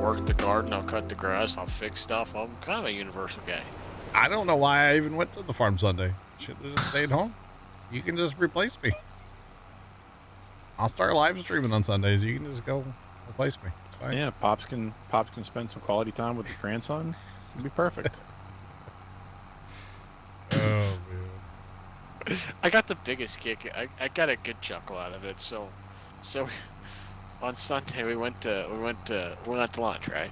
work the garden, I'll cut the grass, I'll fix stuff. I'm kind of a universal guy. I don't know why I even went to the farm Sunday. Should have just stayed home. You can just replace me. I'll start live streaming on Sundays. You can just go replace me. It's fine. Yeah, Pops can spend some quality time with his grandson. It'd be perfect. Oh man. I got the biggest kick. I got a good chuckle out of it. So on Sunday we went to lunch, right?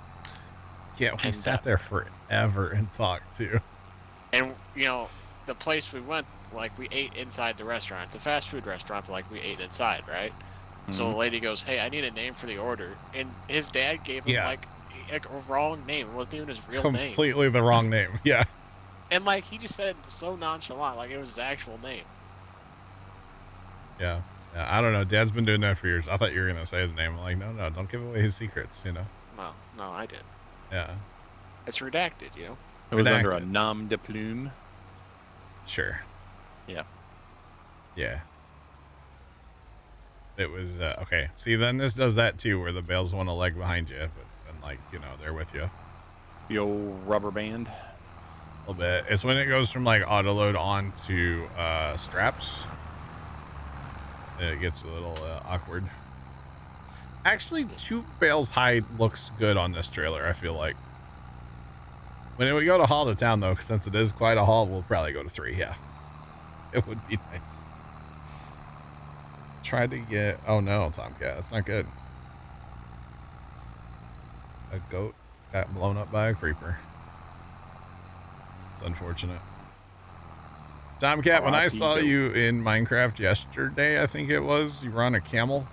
Yeah, we sat there forever and talked too. And you know, the place we went, like we ate inside the restaurant. It's a fast food restaurant, but like we ate inside, right? Mm-hmm. So the lady goes, "Hey, I need a name for the order," and his dad gave him like a wrong name. It wasn't even his real name. Completely the wrong name. Yeah. And like he just said it so nonchalant, like it was his actual name. Yeah. I don't know. Dad's been doing that for years. I thought you were gonna say the name. I'm like, no, don't give away his secrets. You know. No, I did. Yeah. It's redacted, you know. It was under a nom de plume. Sure. Yeah. Yeah. It was okay. See, then this does that too, where the bales want to leg behind you, but then like they're with you. The old rubber band. A little bit. It's when it goes from like auto load on to straps. It gets a little awkward. Actually, 2 bales high looks good on this trailer. I feel like when we go to haul to town though, since it is quite a haul, we'll probably go to 3. Yeah, it would be nice. Tried to get, oh no, Tomcat, that's not good. A goat got blown up by a creeper. It's unfortunate. Tomcat, when I saw you in Minecraft yesterday, I think it was, you were on a camel.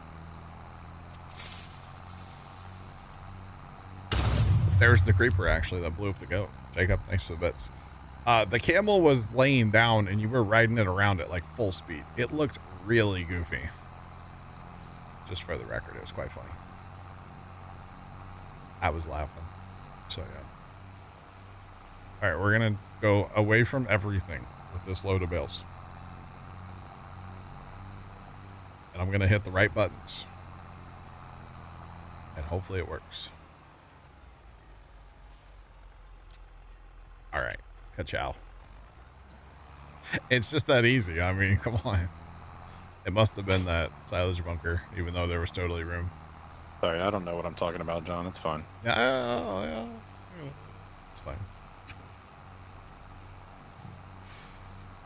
There's the creeper actually that blew up the goat. Jacob, thanks for the bits. The camel was laying down and you were riding it around at like full speed. It looked really goofy. Just for the record, it was quite funny. I was laughing. So yeah. All right, we're gonna go away from everything with this load of bales. And I'm gonna hit the right buttons. And hopefully it works. All right, ka-chow. It's just that easy. I mean, come on. It must have been that silage bunker, even though there was totally room. Sorry, I don't know what I'm talking about, John. It's fine. Yeah. It's fine.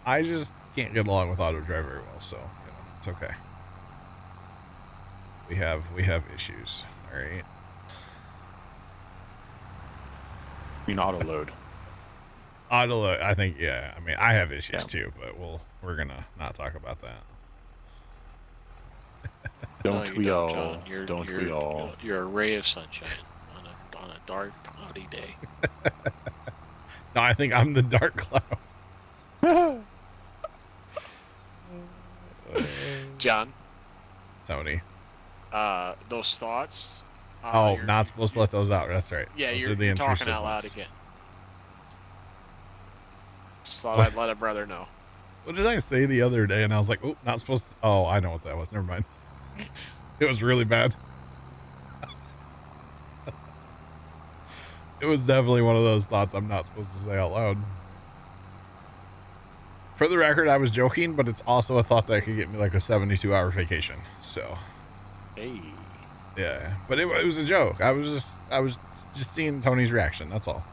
I just can't get along with auto drive very well, so it's okay. We have issues. All right. You mean auto load? Auto load. I think I mean I have issues too, but we're gonna not talk about that. Don't we all? Don't we all? You're a ray of sunshine on a dark, cloudy day. No, I think I'm the dark cloud. John. Tony. Those thoughts. Oh, not supposed to let those out. That's right. Yeah, those you're talking out loud again. Just thought I'd let a brother know. What did I say the other day? And I was like, oh, not supposed to. Oh, I know what that was. Never mind. It was really bad. It was definitely one of those thoughts I'm not supposed to say out loud. For the record, I was joking, but it's also a thought that could get me like a 72-hour vacation. So, hey, yeah, but it was a joke. I was just seeing Tony's reaction. That's all.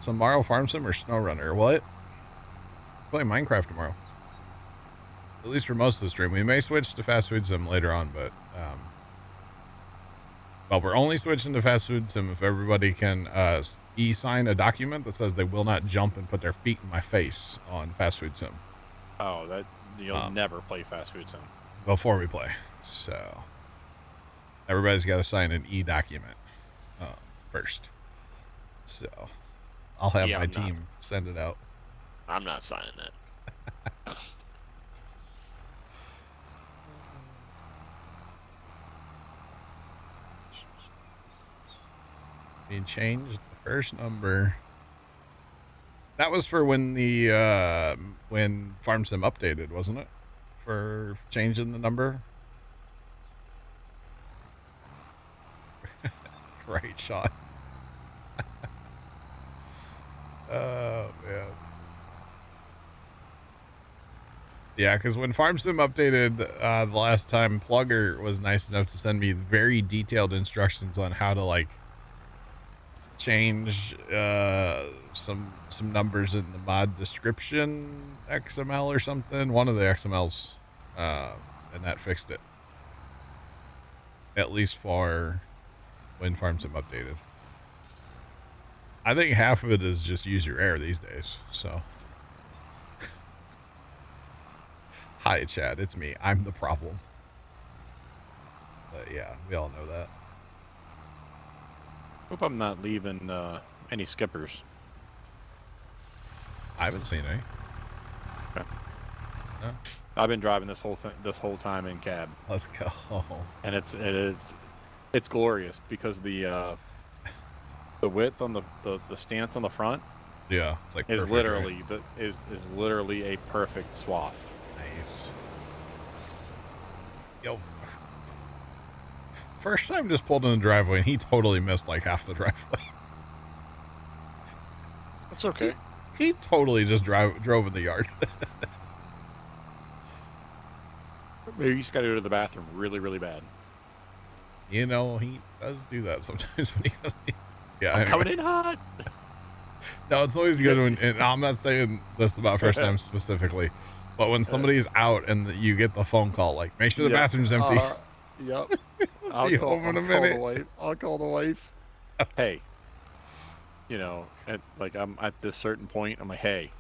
Tomorrow, Farm Sim or Snow Runner? What? Play Minecraft tomorrow. At least for most of the stream. We may switch to Fast Food Sim later on, but well, we're only switching to Fast Food Sim if everybody can e-sign a document that says they will not jump and put their feet in my face on Fast Food Sim. Oh, that you'll never play Fast Food Sim before we play. So everybody's got to sign an e-document first. So I'll have my team send it out. I'm not signing that. We changed the first number. That was for when the when Farm Sim updated, wasn't it? For changing the number. right, Sean. Oh, man. Yeah, because when FarmSim updated the last time, Plugger was nice enough to send me very detailed instructions on how to, like, change some numbers in the mod description XML or something. One of the XMLs, and that fixed it. At least for when FarmSim updated. I think half of it is just user error these days, so. Hi, Chad. It's me. I'm the problem. But yeah, we all know that. Hope I'm not leaving any skippers. I haven't seen any. Okay. No. I've been driving this whole time in cab. Let's go. And it's glorious because the width on the stance on the front. Yeah, it's like is perfect, literally right? is literally a perfect swath. Nice. Yo, first time just pulled in the driveway and he totally missed like half the driveway. That's okay. He totally just drove in the yard. Maybe you just got to go to the bathroom really, really bad. You know, he does do that sometimes when he does. Yeah, I'm anyway. coming in hot. No, it's always good when, and I'm not saying this about first time specifically, but when somebody's out and you get the phone call, like, make sure the bathroom's empty. Yep. I'll call the wife. Hey, you know, I'm at this certain point. I'm like, hey,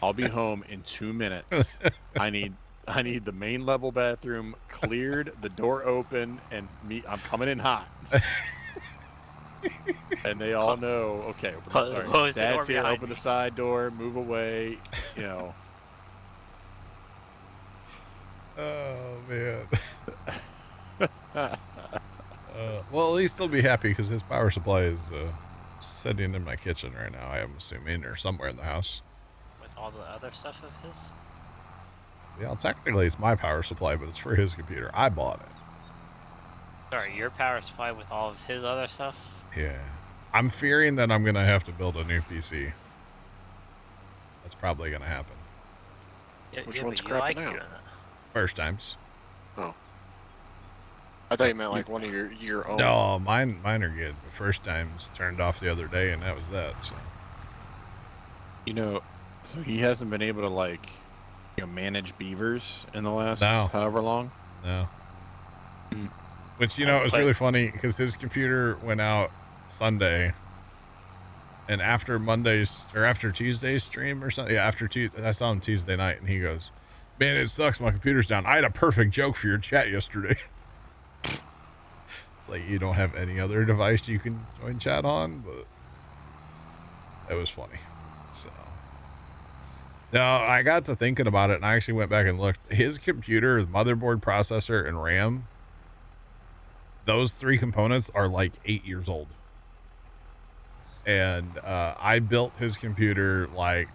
I'll be home in 2 minutes. I need the main level bathroom cleared, the door open, and I'm coming in hot. And they all know, okay, right, Dad's here, open the side door, move away, you know. Oh, man. Well, at least they'll be happy because his power supply is sitting in my kitchen right now, I am assuming, or somewhere in the house. With all the other stuff of his? Yeah, technically it's my power supply, but it's for his computer. I bought it. Sorry, your power supply with all of his other stuff? Yeah. I'm fearing that I'm going to have to build a new PC. That's probably going to happen. Yeah, Which one's crapping out? First times. Oh. I thought you meant like one of your own. No, mine are good. The first times turned off the other day, and that was that. So. You know, so he hasn't been able to, like, you know, manage beavers in the last however long? No. Which, you know, it was really funny because his computer went out Sunday, and after Tuesday's stream or something, yeah, I saw him Tuesday night, and he goes, "Man, it sucks. My computer's down. I had a perfect joke for your chat yesterday." It's like you don't have any other device you can join chat on, but it was funny. So, no, I got to thinking about it, and I actually went back and looked. His computer, motherboard, processor, and RAM. Those three components are like 8 years old. And I built his computer like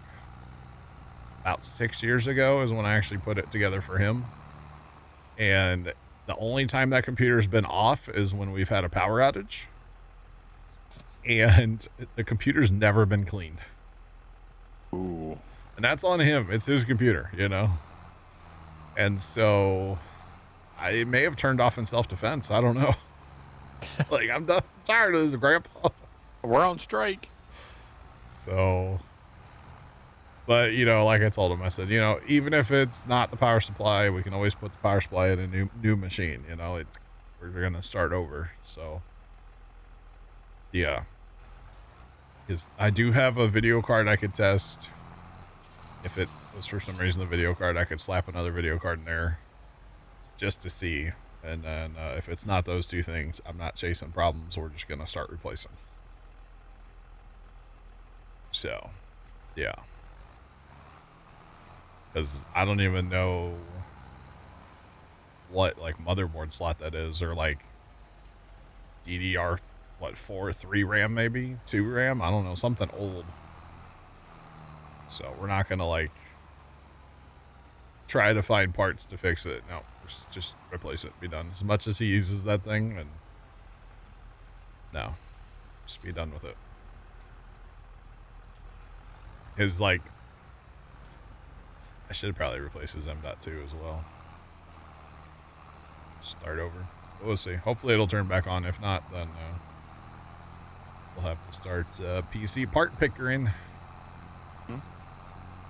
about 6 years ago is when I actually put it together for him. And the only time that computer has been off is when we've had a power outage. And the computer's never been cleaned. Ooh. And that's on him. It's his computer, you know? And so I may have turned off in self-defense. I don't know. Like, I'm tired of this, Grandpa. We're on strike. So, but, you know, like I told him, I said, you know, even if it's not the power supply, we can always put the power supply in a new machine. You know, we're going to start over. So, yeah. Because I do have a video card I could test. If it was for some reason the video card, I could slap another video card in there just to see. And then if it's not those two things, I'm not chasing problems. We're just going to start replacing. So, yeah. Because I don't even know what, like, motherboard slot that is. Or, like, DDR, 3 RAM maybe? 2 RAM? I don't know. Something old. So, we're not going to, like, try to find parts to fix it. No, just replace it. Be done. As much as he uses that thing, and no. Just be done with it. His, like... I should probably replace his M.2 as well. Start over. But we'll see. Hopefully it'll turn back on. If not, then we'll have to start PC part pickering.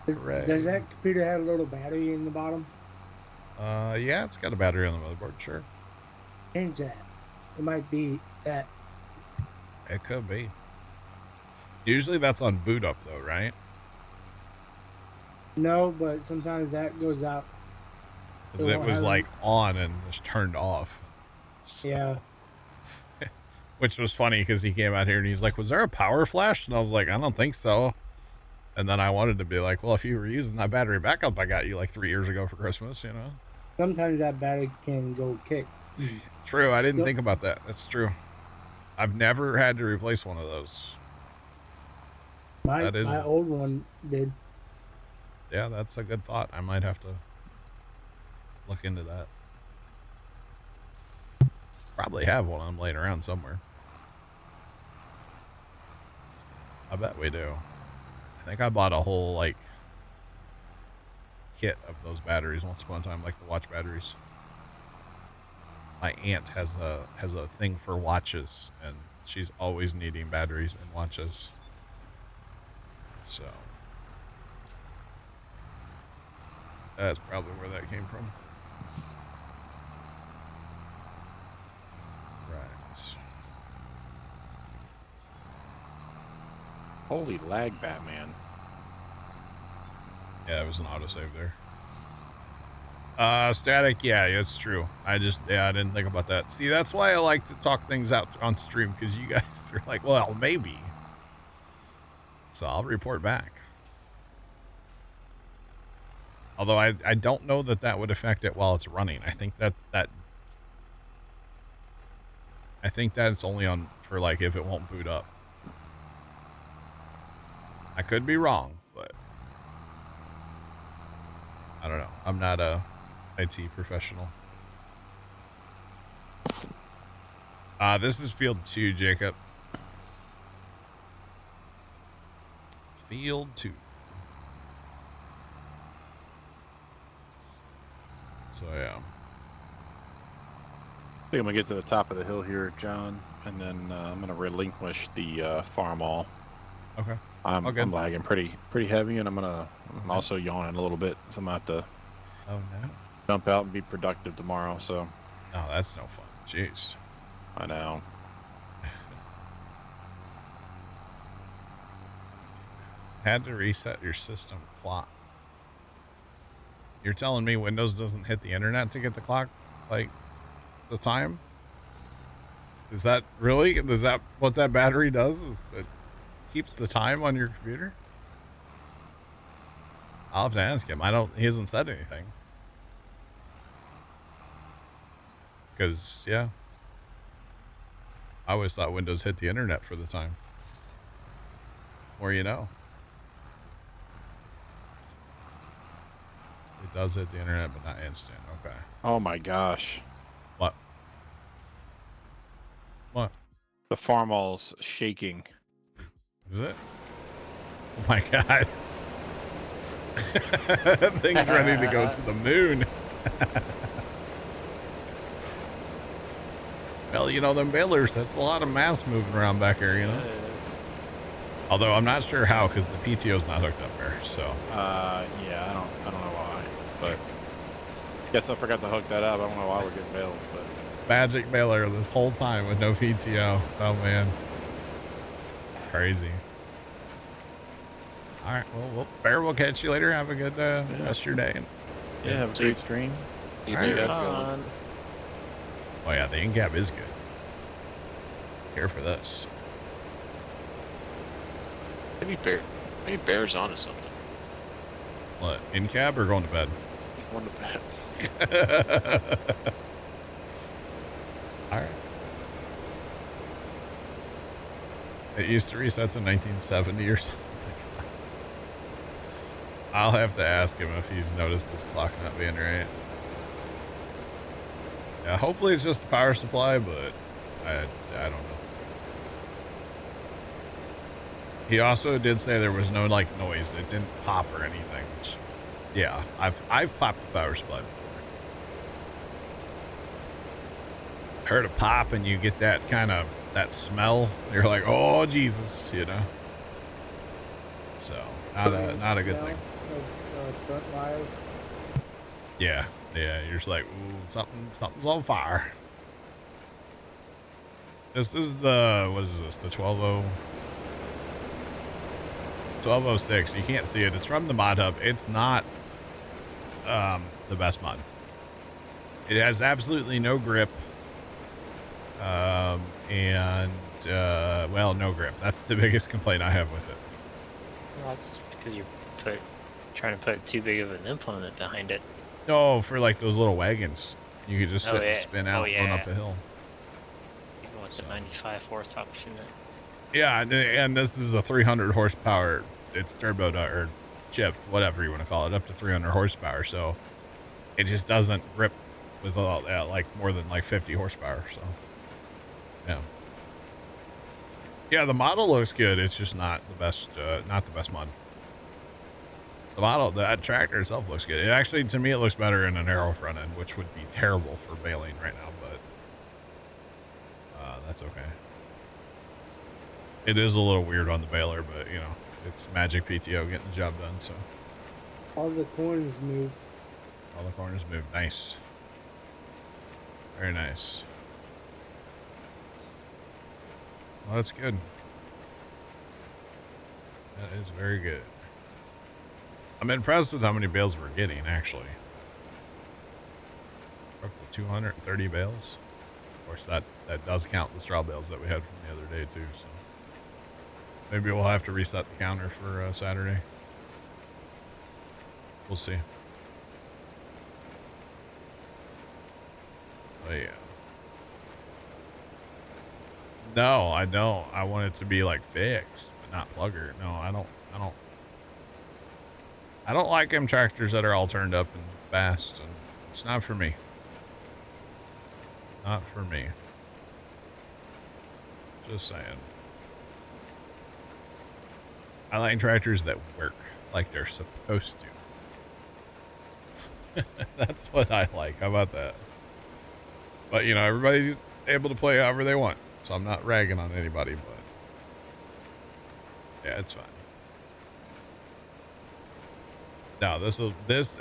Does that computer have a little battery in the bottom? Yeah, it's got a battery on the motherboard, sure. Change that. It might be that. It could be. Usually that's on boot up though, right? No, but sometimes that goes out. Because it was like on and just turned off. So. Yeah. Which was funny because he came out here and he's like, was there a power flash? And I was like, I don't think so. And then I wanted to be like, well, if you were using that battery backup I got you like 3 years ago for Christmas, you know? Sometimes that battery can go kick. True. I didn't think about that. That's true. I've never had to replace one of those. My old one did. Yeah, that's a good thought. I might have to look into that. Probably have one of them laying around somewhere. I bet we do. I think I bought a whole, like, kit of those batteries once upon a time, like the watch batteries. My aunt has a thing for watches, and she's always needing batteries and watches. So that's probably where that came from. Right. Holy lag, Batman. Yeah, it was an autosave there. Static, yeah, it's true. I didn't think about that. See, that's why I like to talk things out on stream, because you guys are like, well, maybe. So I'll report back. Although I don't know that would affect it while it's running. I think I think that it's only on for like if it won't boot up. I could be wrong, but I don't know. I'm not a IT professional. This is field 2, Jacob. Field 2. So yeah. I think I'm gonna get to the top of the hill here, John, and then I'm gonna relinquish the farm all. Okay. I'm lagging pretty heavy, and I'm also yawning a little bit, so I'm gonna have to jump out and be productive tomorrow. So. Oh, that's no fun. Jeez. I know. Had to reset your system clock. You're telling me Windows doesn't hit the internet to get the clock, like the time? Is that really? Is that what that battery does? Is it keeps the time on your computer? I'll have to ask him. He hasn't said anything. Because, yeah. I always thought Windows hit the internet for the time. Or you know. It does hit the internet, but not instant. Okay. Oh my gosh. What? What? The farm all's shaking. Is it? Oh my god. Thing's ready to go to the moon. Well, you know, them balers, that's a lot of mass moving around back here, you know? Although I'm not sure how, because the PTO's not hooked up there, so. Yeah, I don't know why, but guess I forgot to hook that up. I don't know why we're getting bales, but. Magic baler this whole time with no PTO. Oh, man. Crazy. All right, well, Bear, we'll catch you later. Have a good rest of your day. Yeah, have a great stream. Oh, yeah, the in-cab is good. Here for this. Maybe Bear's onto something. What, in-cab or going to bed? Going to bed. All right. It used to reset in 1970 or something. I'll have to ask him if he's noticed his clock not being right. Yeah, hopefully it's just the power supply, but I don't know. He also did say there was no like noise. It didn't pop or anything. Which, yeah, I've popped the power supply before. Heard a pop and you get that kind of that smell. You're like, oh Jesus, you know. So not a good thing. Front wires. Yeah, you're just like, ooh, something's on fire. This is the, what is this? The 1206. You can't see it. It's from the mod hub. It's not the best mod. It has absolutely no grip. Well, no grip. That's the biggest complaint I have with it. Well, that's because you're trying to put too big of an implement behind it. No, for like those little wagons. You could just sit and spin out going up a hill. Even with the 95 horse option. Yeah, and this is a 300 horsepower. It's turbo or chip, whatever you want to call it, up to 300 horsepower. So it just doesn't grip with all that, like more than like 50 horsepower. So yeah, the model looks good. It's just not the best mod. That tractor itself looks good. It actually, to me, it looks better in a narrow front end, which would be terrible for baling right now, but that's okay. It is a little weird on the baler, but you know, it's magic PTO getting the job done. So all the corners move. All the corners move. Nice. Very nice. Well, that's good. That is very good. I'm impressed with how many bales we're getting, actually. We're up to 230 bales. Of course, that does count the straw bales that we had from the other day, too. So maybe we'll have to reset the counter for Saturday. We'll see. Oh, yeah. No, I don't. I want it to be like fixed, but not plugger. No, I don't like them tractors that are all turned up and fast, and it's not for me. Not for me. Just saying. I like tractors that work like they're supposed to. That's what I like. How about that? But, you know, everybody's able to play however they want. So I'm not ragging on anybody, but yeah, it's fine. No, this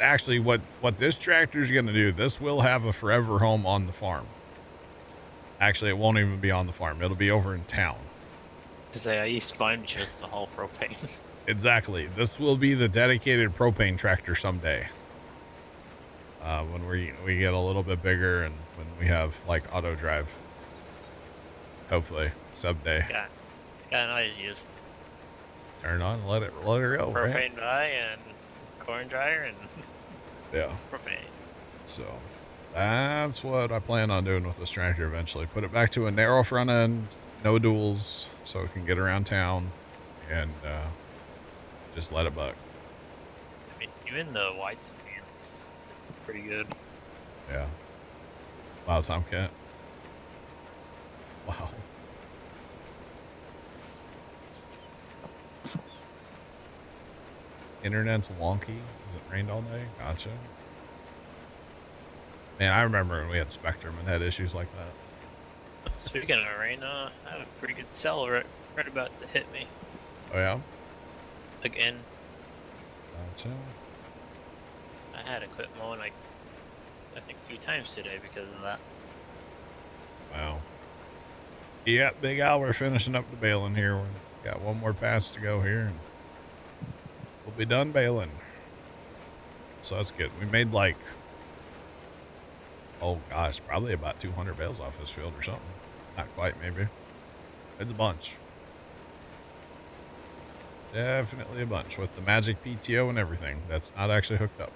actually, what this tractor is going to do, this will have a forever home on the farm. Actually, it won't even be on the farm. It'll be over in town. To say, I used mine just to haul propane. Exactly. This will be the dedicated propane tractor someday. When we get a little bit bigger and when we have like auto drive. Hopefully, someday. Yeah, it's kind of nice. You just turn on, let it go. Propane right? dry and corn dryer and yeah, propane. So that's what I plan on doing with this tractor eventually. Put it back to a narrow front end, no duals, so it can get around town, and just let it buck. I mean, even the wide stance, pretty good. Yeah. Wow, Tomcat. Wow. Internet's wonky. Has it rained all day? Gotcha. Man, I remember when we had Spectrum and had issues like that. Speaking of rain, I have a pretty good cell right about to hit me. Oh yeah? Again. Gotcha. I had to quit mowing like I think 2 times today because of that. Wow. Yeah, Big Al, we're finishing up the baling here. We've got one more pass to go here, and we'll be done baling. So that's good. We made like, oh gosh, probably about 200 bales off this field or something. Not quite, maybe. It's a bunch. Definitely a bunch with the magic PTO and everything. That's not actually hooked up.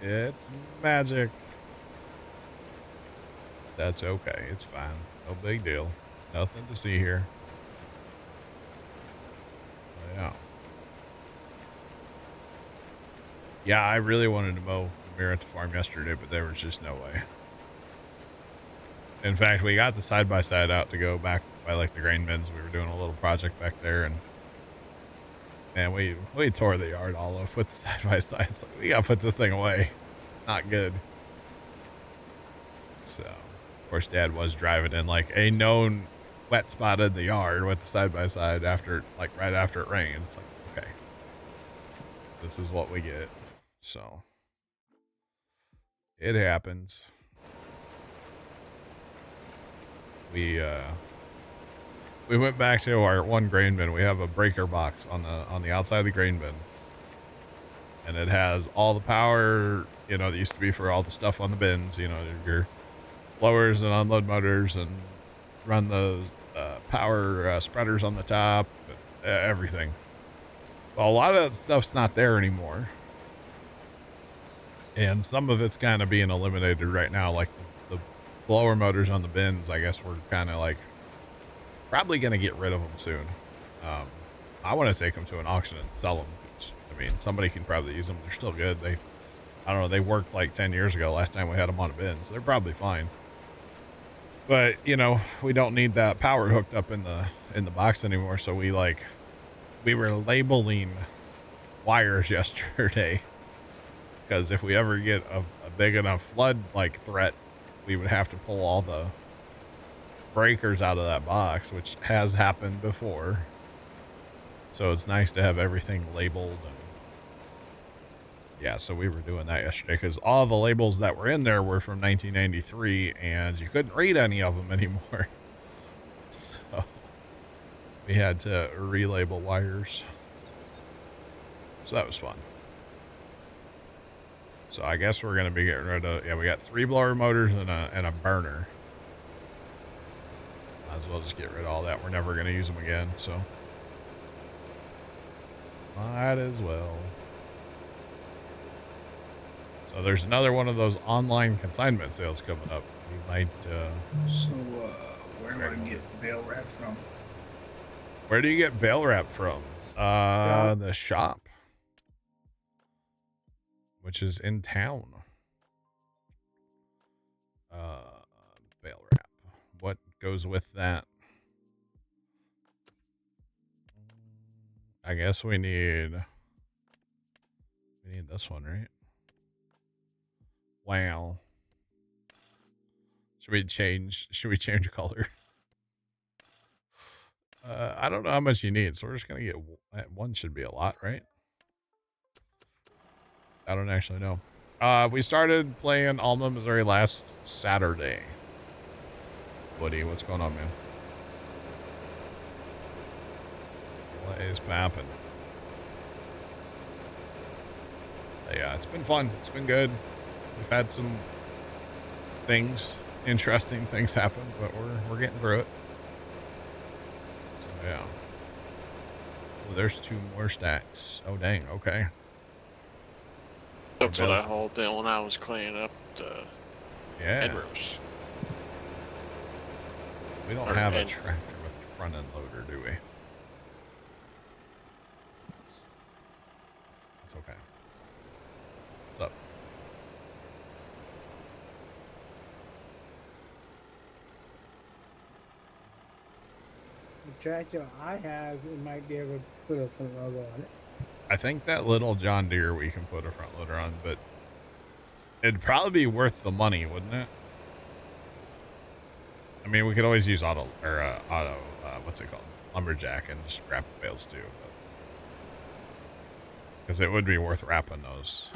It's magic. That's okay. It's fine. No big deal. Nothing to see here. Yeah. Yeah, I really wanted to mow the mirror at the farm yesterday, but there was just no way. In fact, we got the side-by-side out to go back by like the grain bins. We were doing a little project back there, and man, we tore the yard all up with the side-by-side. It's like, we gotta put this thing away. It's not good. So, of course, Dad was driving in like a known wet spot in the yard with the side-by-side after, like, right after it rained. It's like, okay, this is what we get. So, it happens. We went back to our one grain bin. We have a breaker box on the outside of the grain bin, and it has all the power, you know, that used to be for all the stuff on the bins, you know, your blowers and unload motors, and run the power spreaders on the top, everything. Well, a lot of that stuff's not there anymore, and some of it's kind of being eliminated right now, like the blower motors on the bins. I guess we're kind of like probably going to get rid of them soon. I want to take them to an auction and sell them. I mean, somebody can probably use them. They're still good. I don't know, they worked like 10 years ago last time we had them on a bin, so they're probably fine. But, you know, we don't need that power hooked up in the box anymore, so we were labeling wires yesterday, because if we ever get a big enough flood like threat, we would have to pull all the breakers out of that box, which has happened before. So it's nice to have everything labeled. And yeah, so we were doing that yesterday because all the labels that were in there were from 1993 and you couldn't read any of them anymore. So we had to relabel wires. So that was fun. So I guess we're going to be getting rid of, yeah, we got 3 blower motors and a burner. Might as well just get rid of all that. We're never going to use them again, so might as well. So there's another one of those online consignment sales coming up. We might so where do I get bale wrap from? Where do you get bale wrap from? The shop, which is in town. Bale wrap. What goes with that? I guess we need this one, right? Wow. Should we change color? I don't know how much you need, so we're just gonna get one. Should be a lot, right? I don't actually know. We started playing Alma, Missouri last Saturday. Woody, what's going on, man? What is poppin'? Yeah, it's been fun. It's been good. We've had some interesting things happen, but we're getting through it. So yeah. Oh, there's 2 more stacks. Oh dang, okay. That's what I hauled down when I was cleaning up the hedgerows. We don't have a tractor with a front end loader, do we? It's okay. What's up? The tractor I have, it might be able to put a front loader on it. I think that little John Deere we can put a front loader on, but it'd probably be worth the money, wouldn't it? I mean, we could always use what's it called? Lumberjack, and just wrap the bales too. Because it would be worth wrapping those.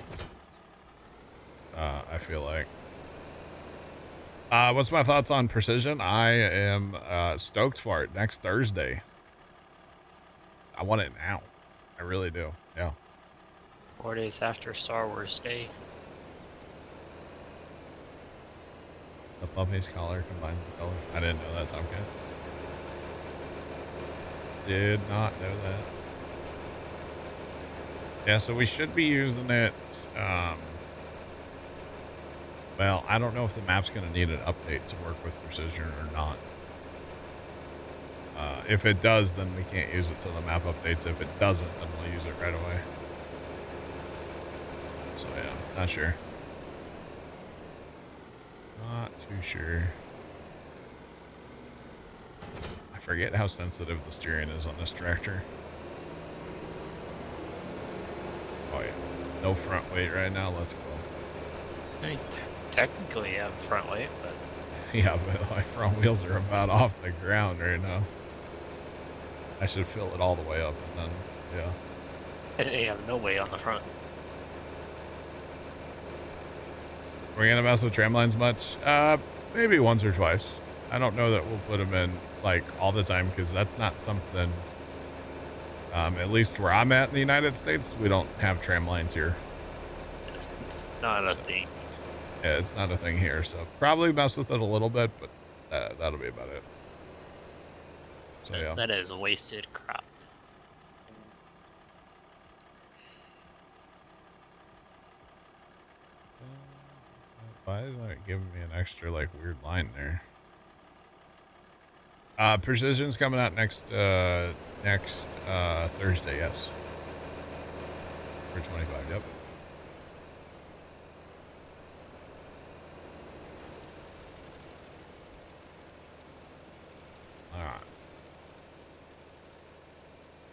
I feel like. What's my thoughts on Precision? I am stoked for it next Thursday. I want it now. I really do. Yeah. 4 days after Star Wars Day. The puppy's collar combines the colors. I didn't know that, Tomcat. Did not know that. Yeah, so we should be using it. Well, I don't know if the map's going to need an update to work with Precision or not. If it does, then we can't use it till the map updates. If it doesn't, then we'll use it right away. So yeah, not sure. Not too sure. forget how sensitive the steering is on this tractor. Oh yeah, no front weight right now. Let's go. I mean, technically, I have front weight, but Yeah, but my front wheels are about off the ground right now. I should fill it all the way up and then, yeah. and you have no weight on the front. We're gonna mess with tram lines much? Maybe once or twice. I don't know that we'll put them in like all the time because that's not something. At least where I'm at in the United States, we don't have tram lines here. It's not a thing. Yeah, it's not a thing here, so probably mess with it a little bit, but that'll be about it. So yeah. That is wasted crop. Why is that giving me an extra like weird line there? Precision's coming out next Thursday, yes. For 25, yep. Alright.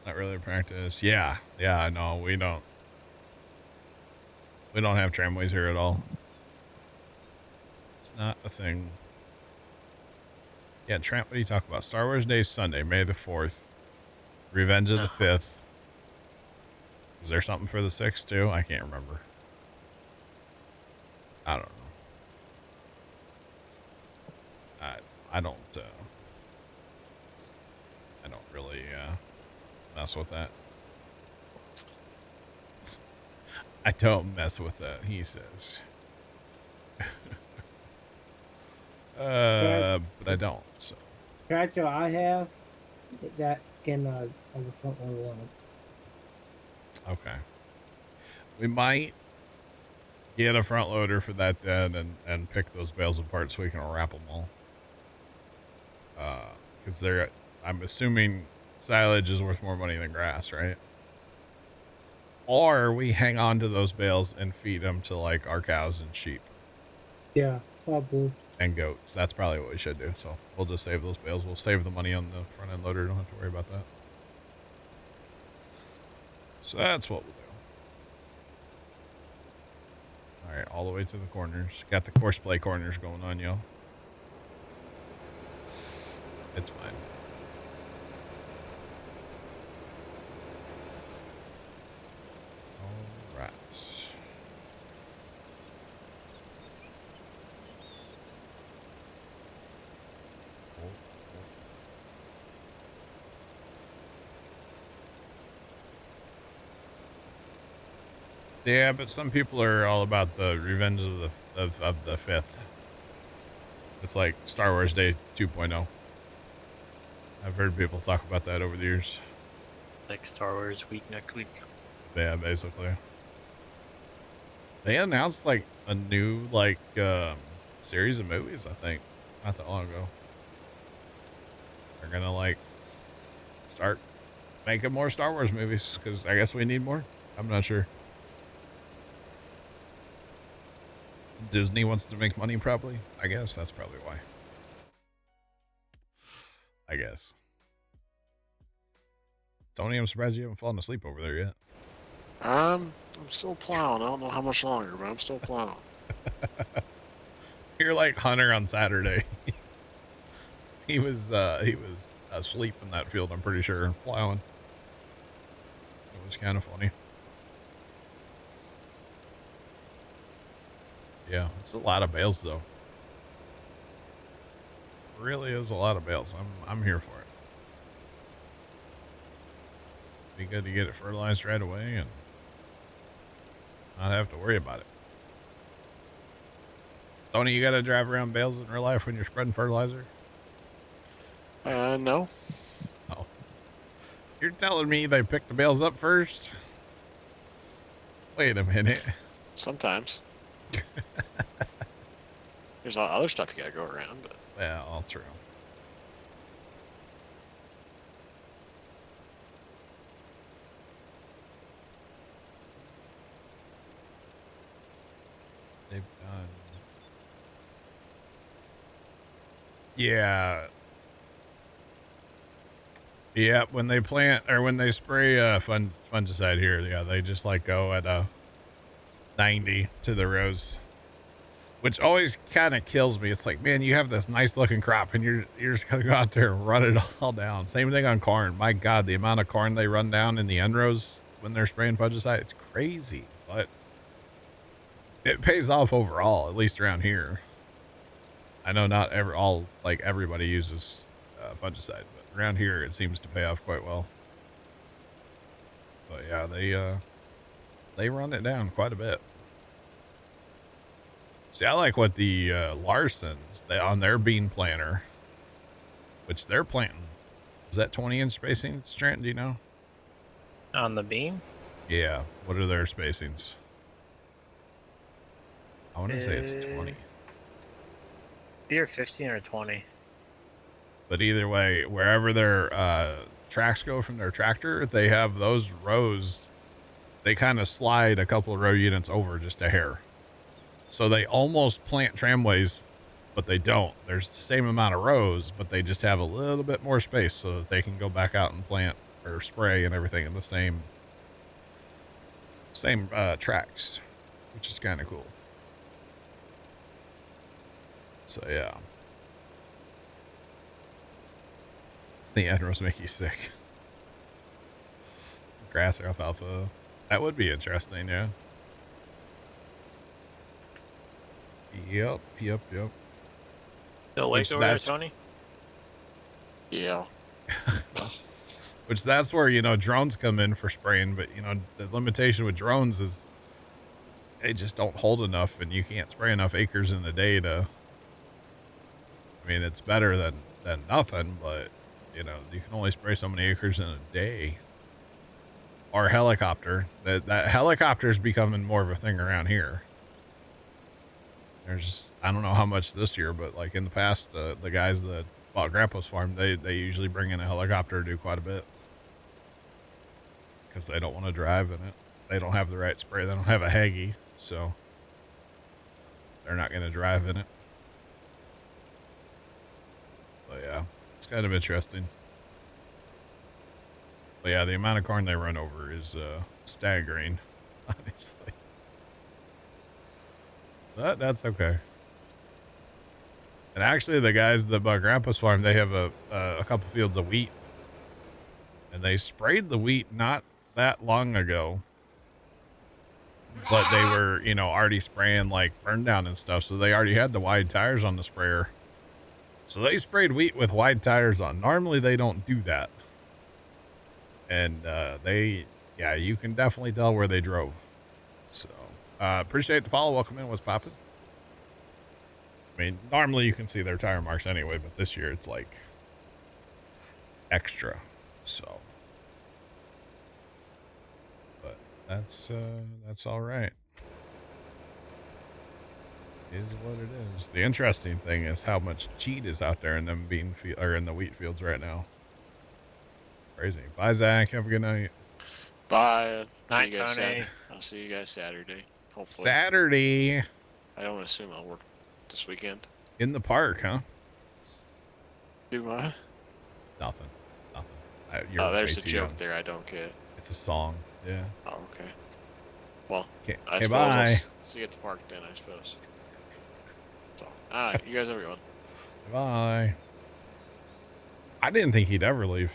Not really practice. Yeah, no, we don't have tramways here at all. It's not a thing. Yeah, Trent, what do you talk about? Star Wars Day Sunday, May the 4th. Revenge of the 5th. Is there something for the 6th too? I can't remember. I don't know. I don't really mess with that. I don't mess with that, he says. But I don't, so. Tractor I have, that can on the front one. Okay. We might get a front loader for that then and pick those bales apart so we can wrap them all. Because I'm assuming silage is worth more money than grass, right? Or we hang on to those bales and feed them to like our cows and sheep. Yeah, probably. And goats. That's probably what we should do. So we'll just save those bales. We'll save the money on the front end loader. Don't have to worry about that. So that's what we'll do. All right, all the way to the corners. Got the course play corners going on, yo. It's fine. All right. Yeah, but some people are all about the Revenge of the 5th. It's like Star Wars Day 2.0. I've heard people talk about that over the years. Like Star Wars week next week. Yeah, basically. They announced like a new like series of movies, I think, not that long ago. They're gonna like start making more Star Wars movies because I guess we need more. I'm not sure. Disney wants to make money, probably. I guess that's probably why. I guess. Tony, I'm surprised you haven't fallen asleep over there yet. I'm still plowing. I don't know how much longer, but I'm still plowing. You're like Hunter on Saturday. he was asleep in that field, I'm pretty sure, plowing. It was kind of funny. Yeah, it's a lot of bales though. It really is a lot of bales. I'm here for it. Be good to get it fertilized right away and not have to worry about it. Tony, you gotta drive around bales in real life when you're spreading fertilizer? No. Oh. You're telling me they pick the bales up first? Wait a minute. Sometimes. There's a lot of other stuff you gotta go around. But... Yeah, all true. They've done. Yeah. Yeah, when they plant or when they spray fungicide here, yeah, they just like go at 90 to the rows, which always kind of kills me. It's like, man, you have this nice looking crop and you're just gonna go out there and run it all down. Same thing on corn. My God, the amount of corn they run down in the end rows when they're spraying fungicide, it's crazy, but it pays off overall, at least around here. I know not everybody uses fungicide, but around here it seems to pay off quite well. But yeah, they run it down quite a bit. See, I like what the Larsons, on their bean planter, which they're planting. Is that 20-inch spacing, Trent? Do you know? On the beam? Yeah. What are their spacings? I want to say it's 20. Either 15 or 20. But either way, wherever their tracks go from their tractor, they have those rows. They kind of slide a couple of row units over just a hair. So they almost plant tramways, but they don't. There's the same amount of rows, but they just have a little bit more space so that they can go back out and plant or spray and everything in the same tracks, which is kind of cool. So yeah. The end-rows make you sick. Grass or alfalfa. That would be interesting, yeah. Yep. Still awake over there, Tony? Yeah. Which that's where, drones come in for spraying, but, the limitation with drones is they just don't hold enough and you can't spray enough acres in a day to, I mean, it's better than nothing, but, you can only spray so many acres in a day. Or helicopter. That helicopter is becoming more of a thing around here. I don't know how much this year, but like in the past, the guys that bought Grandpa's farm, they usually bring in a helicopter to do quite a bit. Because they don't want to drive in it. They don't have the right spray. They don't have a Hagee, so they're not going to drive in it. But yeah, it's kind of interesting. But yeah, the amount of corn they run over is staggering, honestly. But that's okay. And actually, the guys that bought Grandpa's farm, they have a couple fields of wheat. And they sprayed the wheat not that long ago. But they were, already spraying like burn down and stuff. So they already had the wide tires on the sprayer. So they sprayed wheat with wide tires on. Normally, they don't do that. And you can definitely tell where they drove. So, appreciate the follow. Welcome in. What's poppin'? I mean, normally you can see their tire marks anyway, but this year it's like extra. So, but that's all right. Is what it is. The interesting thing is how much cheat is out there in them in the wheat fields right now. Crazy. Bye, Zach. Have a good night. Bye. Night, Tony. I'll see you guys Saturday. Hopefully. Saturday. I don't assume I'll work this weekend. In the park, huh? Do I? Nothing. There's a joke there I don't get. It's a song. Yeah. Oh, okay. Well, okay. I suppose bye. I'll see you at the park then, I suppose. So, alright, you guys have a good one. Bye. I didn't think he'd ever leave.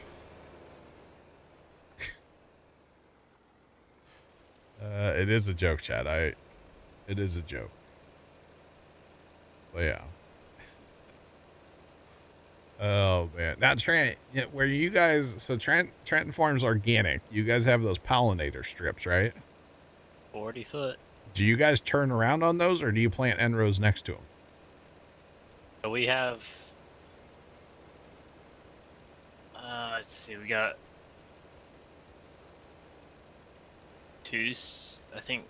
It is a joke, Chad. It is a joke. But yeah. Oh man. Now Trent, where you guys, so Trenton Farms organic, you guys have those pollinator strips, right? 40 foot. Do you guys turn around on those or do you plant end rows next to them? So we have, let's see, we got I think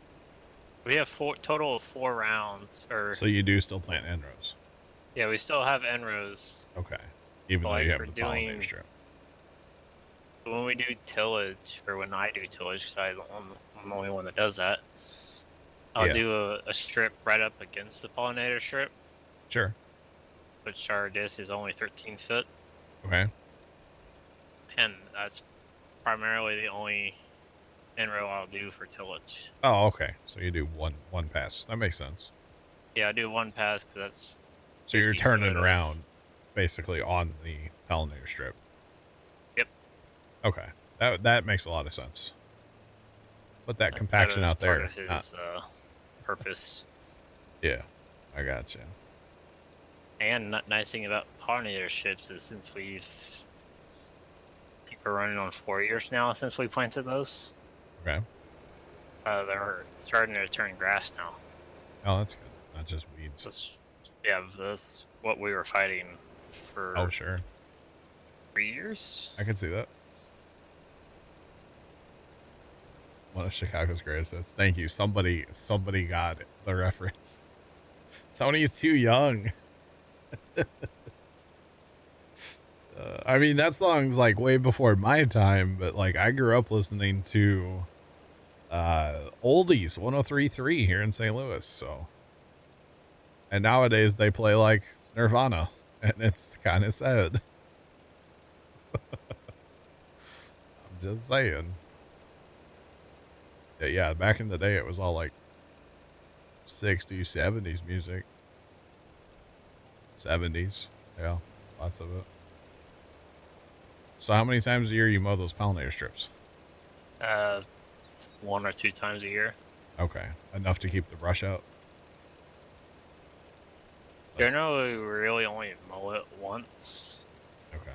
we have total of 4 rounds. So you do still plant end rows? Yeah, we still have end rows. Okay. Even though you have the pollinator strip. When we do tillage, or when I do tillage, because I'm the only one that does that, I'll do a strip right up against the pollinator strip. Sure. Which our disc is only 13 foot. Okay. And that's primarily the only in-row I'll do for tillage. Oh, okay. So you do one pass. That makes sense. Yeah, I do one pass because that's. So you're 50 turning foot of- around basically on the pollinator strip. Yep. Okay. That makes a lot of sense. Put that That compaction was out part there. of his purpose. Yeah, I gotcha. And nice thing about pollinator ships is since we've people running on 4 years now since we planted those, Okay. they're starting to turn grass now. Oh, that's good. Not just weeds. That's what we were fighting for. Oh, sure. 3 years. I can see that. One of Chicago's greatest hits. Thank you. Somebody got it, the reference. Tony's too young. I mean, that song's like way before my time, but like I grew up listening to oldies 103.3 here in St. Louis. So, and nowadays they play like Nirvana, and it's kind of sad. I'm just saying. Yeah, back in the day, it was all like 60s, 70s music. 70s. Yeah, lots of it. So how many times a year you mow those pollinator strips? 1 or 2 times a year. Okay, enough to keep the brush out? Generally, we really only mow it once. Okay.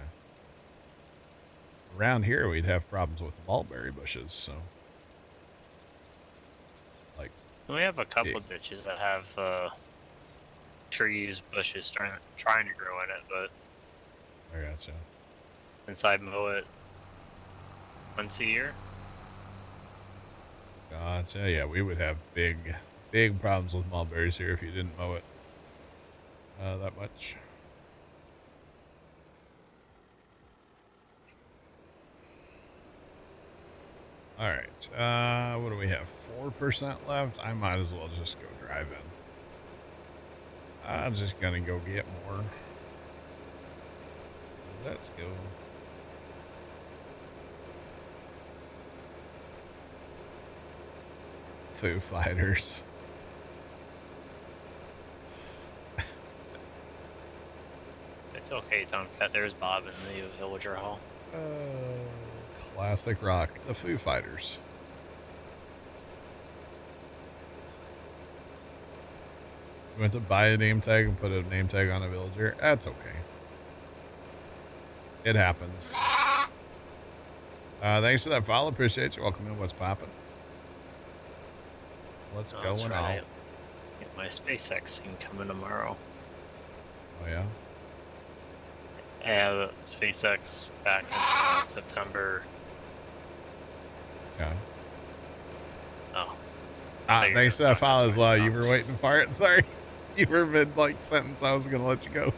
Around here, we'd have problems with mulberry bushes, so... Like... We have a couple ditches that have trees, bushes trying to grow in it, but... I gotcha. Since I mow it once a year. Gotcha. Yeah, we would have big problems with mulberries here if you didn't mow it that much. All right. What do we have? 4% left. I might as well just go drive in. I'm just gonna go get more. Let's go. Foo Fighters. It's okay, Tomcat. There's Bob in the villager hall. Classic rock. The Foo Fighters. You went to buy a name tag and put a name tag on a villager? That's okay. It happens. Thanks for that follow. Appreciate you. Welcome in. What's poppin'? What's going on? Right. Get my SpaceX thing coming tomorrow. Oh, yeah? I have SpaceX back in September. Okay. Oh. Thanks for that follow as well. You were waiting for it. Sorry. You were mid like sentence. I was going to let you go.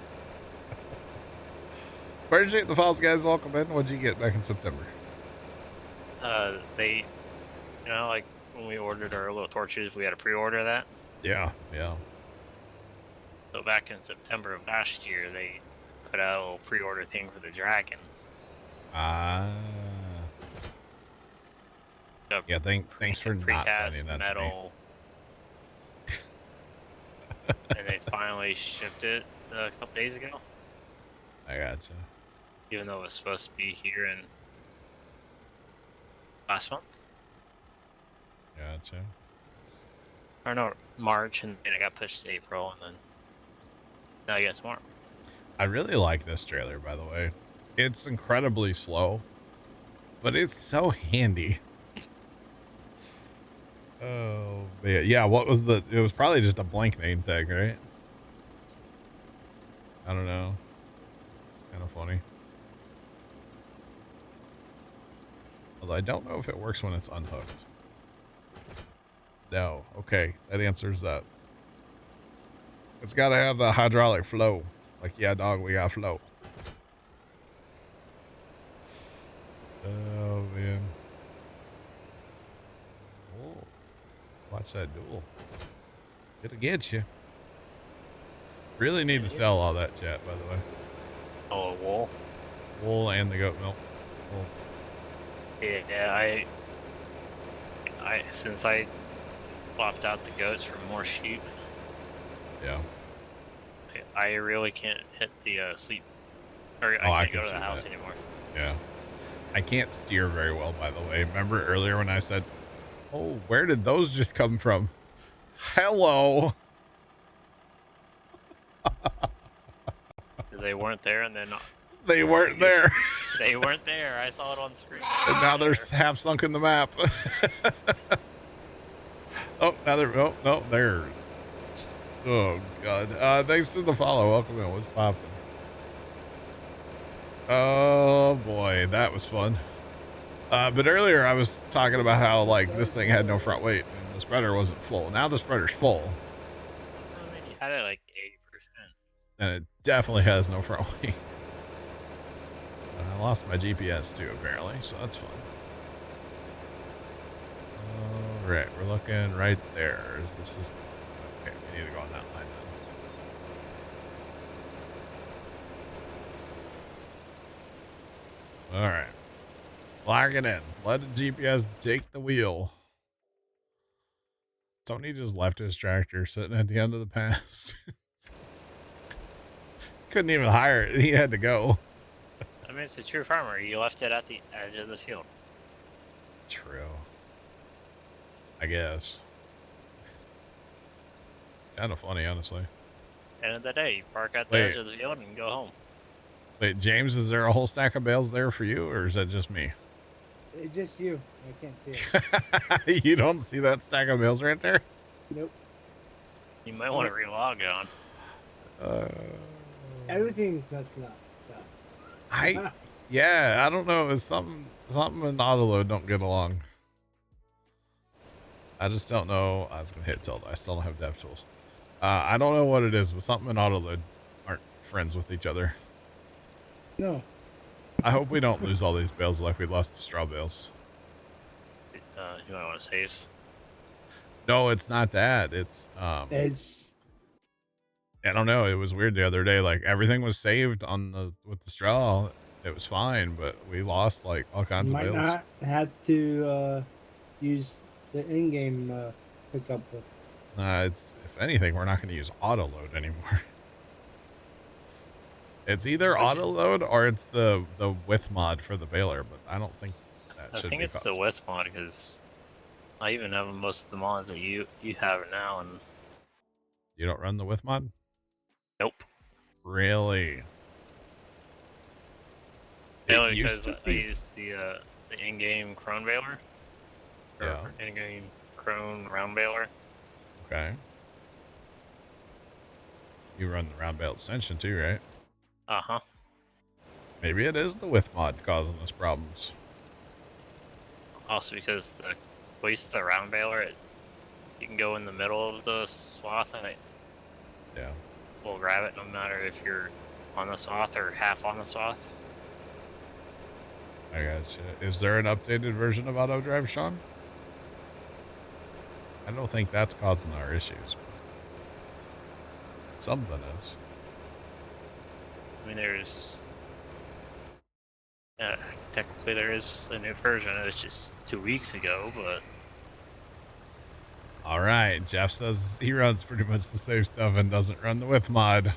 Appreciate the follows, guys. Welcome in. What'd you get back in September? They, like when we ordered our little torches, we had to pre-order that. Yeah, yeah. So back in September of last year, they put out a little pre-order thing for the Dragon. Yeah, thanks for not sending that metal. To me. And they finally shipped it a couple days ago. I gotcha. Even though it was supposed to be here in last month. Gotcha. Or no, March, and then it got pushed to April, and then now you got tomorrow. I really like this trailer, by the way. It's incredibly slow, but it's so handy. Oh, man. Yeah, what was it was probably just a blank name tag, right? I don't know. It's kind of funny. Although I don't know if it works when it's unhooked. No. Okay, that answers that. It's got to have the hydraulic flow. Like, yeah, dog, we got flow. Oh, man. Oh, watch that duel. It'll get you. Really need to sell all that chat, by the way. Oh, wool? Wool and the goat milk. Cool. Yeah, I since I swapped out the goats for more sheep, Yeah. I really can't hit the sleep, or Oh, I I can't can go to see the house that. anymore. Yeah. I can't steer very well, by the way. Remember earlier when I said, oh, where did those just come from? Hello. Because they weren't there, and then They weren't there. they weren't there. I saw it on screen. And now they're half sunk in the map. Oh, now they're, oh, no, they're, oh, God. Thanks for the follow. Welcome in. What's popping? Oh, boy. That was fun. But earlier I was talking about how, like, this thing had no front weight and the spreader wasn't full. Now the spreader's full. I mean, you had it like 80%. And it definitely has no front weight. I lost my GPS too, apparently, so that's fun. All right, we're looking right there. Is this is okay? We need to go on that line then. All right, lock it in. Let the GPS take the wheel. Tony just left his tractor sitting at the end of the pass. Couldn't even hire it. He had to go. I mean, it's a true farmer. You left it at the edge of the field. True. I guess. It's kind of funny, honestly. End of the day, you park at the edge of the field and go home. Wait, James, is there a whole stack of bales there for you, or is that just me? It's just you. I can't see it. You don't see that stack of bales right there? Nope. You might want to relog on. Everything's messed up. So. Yeah, I don't know. It's something and autoload don't get along. I just don't know. I was gonna hit tilde. I still don't have dev tools. I don't know what it is, but something and autoload aren't friends with each other. No. I hope we don't lose all these bales like we lost the straw bales. You might want to save. No, it's not that. It's I don't know. It was weird the other day. Like everything was saved on with the straw. It was fine, but we lost like all kinds of bales. Might not have to use the in-game pickup. It's if anything, we're not going to use autoload anymore. It's either autoload or it's the width mod for the baler, but I don't think that should be. I think it's the width mod because I even have most of the mods that you have now, and you don't run the width mod. Nope. Really? Mainly because I use the in-game crone baler. Yeah. In-game crone round baler. Okay. You run the round bale extension too, right? Uh-huh. Maybe it is the width mod causing us problems. Also because the at least the round baler, you can go in the middle of the swath and it will grab it no matter if you're on the swath or half on the swath. I gotcha. Is there an updated version of auto drive, Sean? I don't think that's causing our issues. Something is. I mean, technically there is a new version. It was just 2 weeks ago, but. All right, Jeff says he runs pretty much the same stuff and doesn't run the width mod.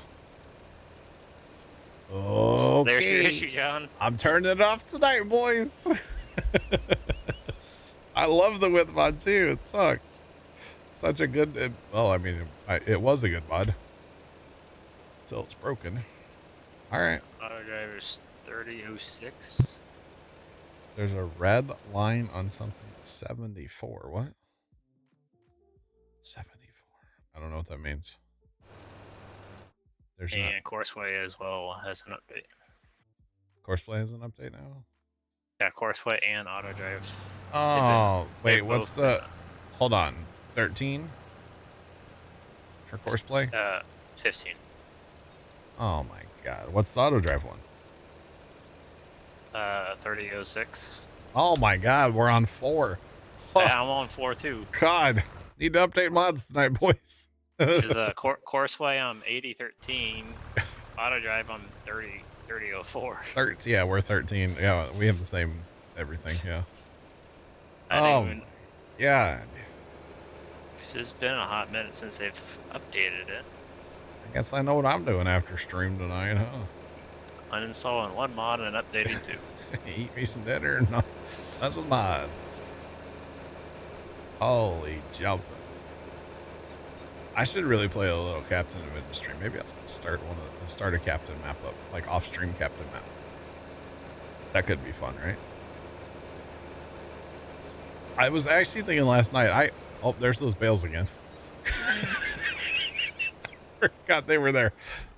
Okay. There's your issue, John. I'm turning it off tonight, boys. I love the width mod too. It sucks. Such a good. Well, I mean, it was a good mod until it's broken. All right. Auto driver's 3006. There's a red line on something. 74. What? 74. I don't know what that means. There's and Courseway as well has an update. Courseplay has an update now? Yeah, Courseway and auto drive. Oh, wait, what's the... Hold on. 13? For Courseplay? 15. Oh my god. What's the auto drive one? 3006. Oh my god, we're on 4. Yeah, I'm on 4 too. God. Need to update mods tonight, boys. Which is Courseway on 8013. Auto drive on 30 3004. 13, yeah, we're 13. Yeah, we have the same everything. Yeah. Yeah. It's been a hot minute since they've updated it. I guess I know what I'm doing after stream tonight, huh? Uninstalling one mod and updating 2. Eat me some dinner and not mess with mods. Holy jumping. I should really play a little Captain of Industry. Maybe I'll start a Captain map up, like off-stream Captain map. That could be fun, right? I was actually thinking last night, oh, there's those bales again. Forgot they were there.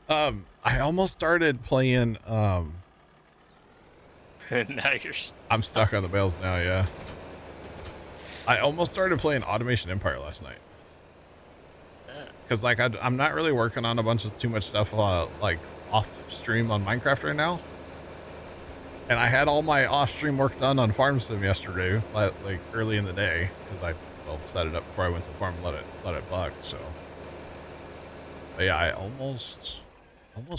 I almost started playing, Now you're I'm stuck on the bales now, yeah. I almost started playing Automation Empire last night. Because like I'm not really working on too much stuff like off stream on Minecraft right now, and I had all my off stream work done on Farm Sim yesterday, like early in the day, because I set it up before I went to the farm and let it buck. So, but yeah, I almost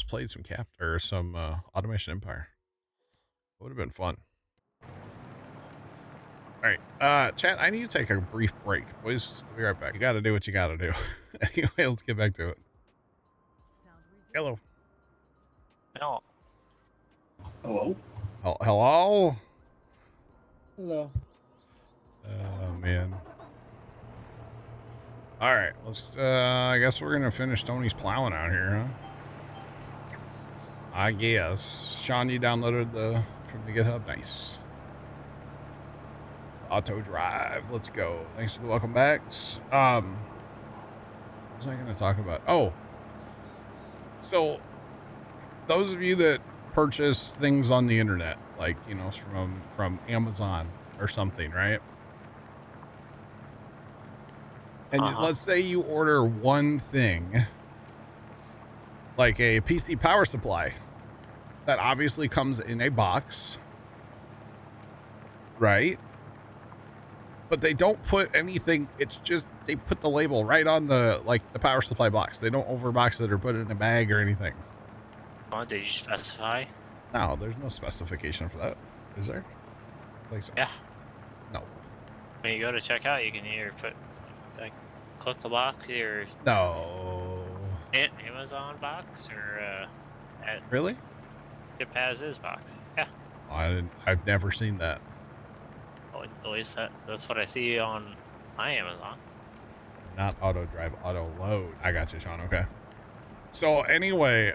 played some Automation Empire. It would have been fun. All right, chat, I need to take a brief break, boys. I'll be right back. You got to do what you got to do. Anyway, let's get back to it. Hello. No. Hello. Hello. Hello. Oh man. All right, let's. I guess we're gonna finish Tony's plowing out here, huh? I guess. Sean, you downloaded from the GitHub. Nice. Auto drive. Let's go. Thanks for the welcome backs. What was I going to talk about? Oh, so those of you that purchase things on the internet, like, you know, from Amazon or something, right? And let's say you order one thing, like a PC power supply, that obviously comes in a box, right? But they don't put anything, it's just, they put the label right on the power supply box. They don't overbox it or put it in a bag or anything. Oh, did you specify? No, there's no specification for that. Is there? Like so. Yeah. No. When you go to checkout, you can either put, like, click the box or... No. Amazon box or, really? Ship as is box. Yeah. I've never seen that. At least that's what I see on my Amazon. Not auto drive, auto load. I got you, Sean. Okay. So anyway,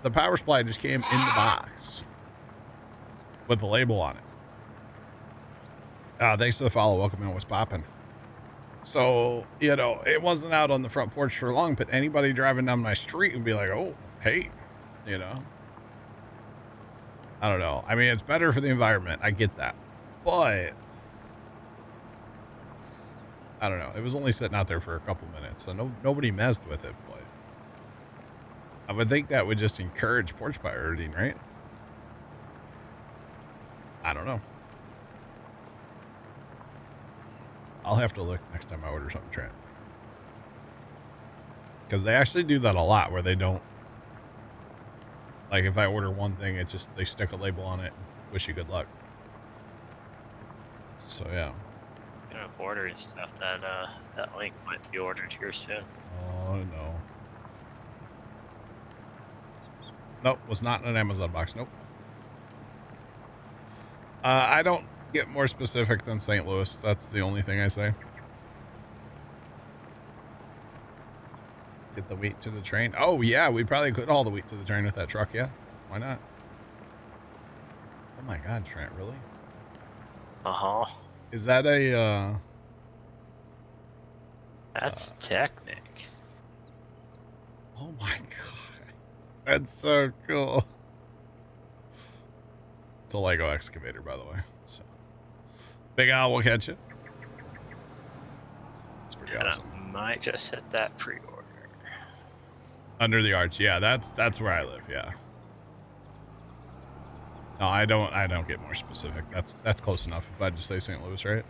the power supply just came in the box with the label on it. Thanks for the follow. Welcome in. What's popping? So, you know, it wasn't out on the front porch for long, but anybody driving down my street would be like, oh, hey, you know. I don't know. I mean, it's better for the environment. I get that. But I don't know. It was only sitting out there for a couple minutes, so nobody messed with it. But I would think that would just encourage porch pirating, right? I don't know. I'll have to look next time I order something, Trent. Because they actually do that a lot, where they don't. Like, if I order one thing, it's just, they stick a label on it. Wish you good luck. So, yeah. You know, ordering stuff that link might be ordered here soon. Oh, no. Nope, was not in an Amazon box. Nope. I don't get more specific than St. Louis. That's the only thing I say. Get the wheat to the train. Oh, yeah, we probably could haul the wheat to the train with that truck, yeah. Why not? Oh my God, Trent, really? Uh-huh. Is that a, That's Technic. Oh my God. That's so cool. It's a Lego excavator, by the way. So, Big Al will catch it. It's pretty awesome. I might just hit that pre-order. Under the arch, yeah, that's where I live, yeah. No, I don't get more specific. That's close enough if I just say St. Louis, right?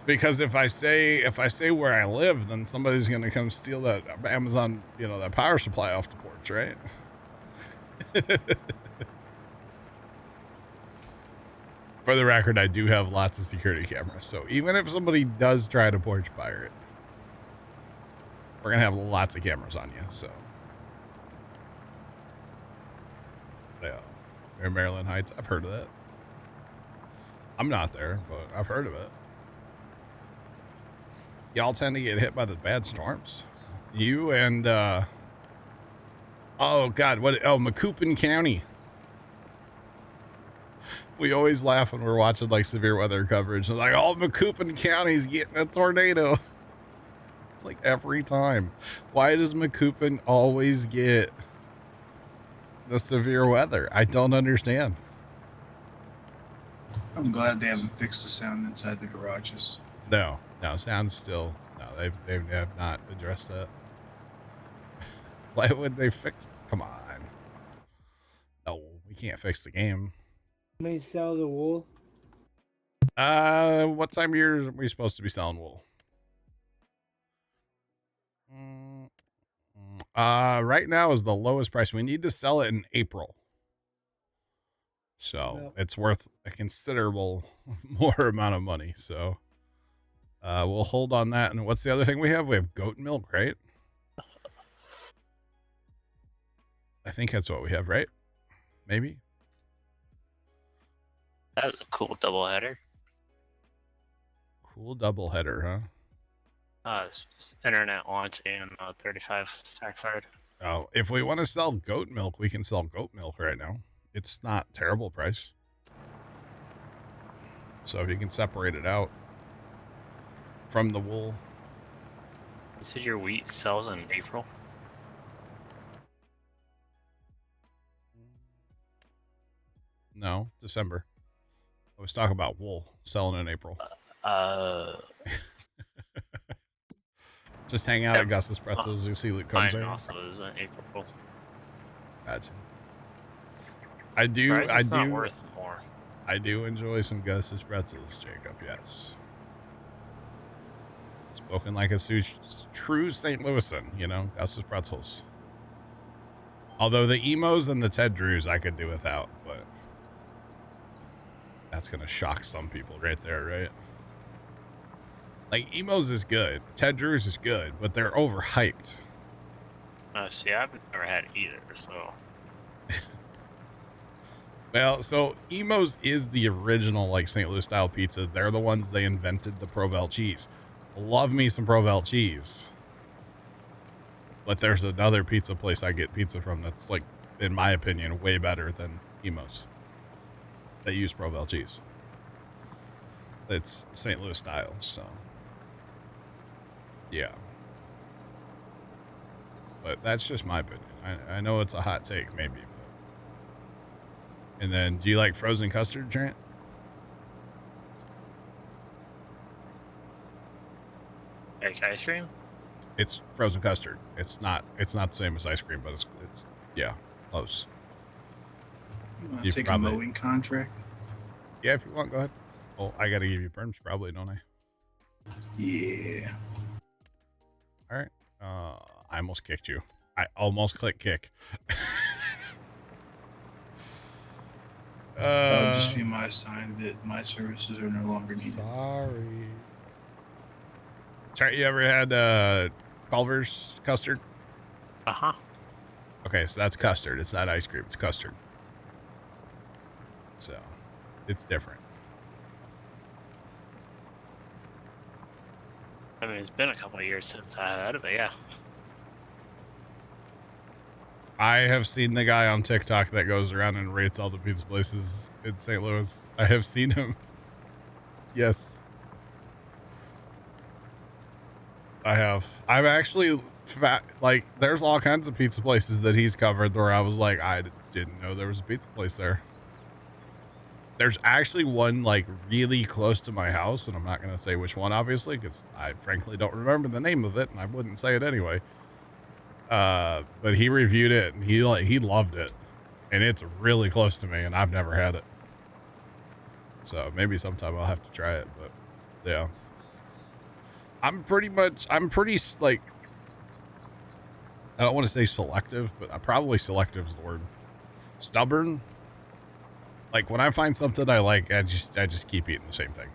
Because if I say where I live, then somebody's gonna come steal that Amazon, that power supply off the porch, right? For the record, I do have lots of security cameras, so even if somebody does try to porch pirate, we're gonna have lots of cameras on you. So, yeah, Maryland Heights. I've heard of that. I'm not there, but I've heard of it. Y'all tend to get hit by the bad storms. You and, oh God, Macoupin County. We always laugh when we're watching like severe weather coverage. It's like, oh, Macoupin County's getting a tornado. It's like every time. Why does Macoupin always get the severe weather? I don't understand. I'm glad they haven't fixed the sound inside the garages. No, sound's still, they have not addressed that. Why would they fix, come on. No, we can't fix the game. May sell the wool. What time of year are we supposed to be selling wool? Right now is the lowest price. We need to sell it in April. So it's worth a considerable more amount of money. So we'll hold on that. And what's the other thing we have? We have goat milk, right? I think that's what we have, right? Maybe. That was a cool doubleheader. Cool doubleheader, huh? It's internet launch and 35 stack side. Oh, if we want to sell goat milk, we can sell goat milk right now. It's not terrible price. So if you can separate it out from the wool. You said your wheat sells in April? No, December. I was talking about wool selling in April. Just hang out at Gus's Pretzels. You see what comes mine there. Also is in April. Gotcha. I do not worth more. I do enjoy some Gus's Pretzels, Jacob. Yes. Spoken like a true St. Louisan, Gus's Pretzels. Although the emos and the Ted Drews I could do without, but that's gonna shock some people right there, right? Like, emos is good, Ted Drews is good, but they're overhyped. See, I've never had either, so. Well, so emos is the original, like, St. Louis style pizza. They're the ones they invented the Provel cheese. Love me some Provel cheese. But there's another pizza place I get pizza from that's, like, in my opinion, way better than emos. They use Provel cheese. It's St. Louis style, so. Yeah. But that's just my opinion. I know it's a hot take, maybe. But... And then, do you like frozen custard, Trent? Like ice cream? It's frozen custard. It's not the same as ice cream, but it's yeah, close. You want to take a mowing contract? Yeah, if you want, go ahead. Oh, I got to give you perms probably, don't I? Yeah. All right. I almost kicked you. I almost clicked kick. That'll just be my sign that my services are no longer needed. Sorry. Trent, you ever had Culver's custard? Uh-huh. Okay, so that's custard. It's not ice cream. It's custard. So, it's different. I mean, it's been a couple of years since I had it, but yeah. I have seen the guy on TikTok that goes around and rates all the pizza places in St. Louis. I have seen him. Yes. I have. I've actually, like, there's all kinds of pizza places that he's covered where I was like, I didn't know there was a pizza place there. There's actually one, like, really close to my house, and I'm not going to say which one, obviously, because I frankly don't remember the name of it, and I wouldn't say it anyway. But he reviewed it, and he loved it, and it's really close to me, and I've never had it. So maybe sometime I'll have to try it, but yeah. I'm pretty like, I don't want to say selective, but probably selective is the word. Stubborn. Like when I find something I like, I just keep eating the same thing.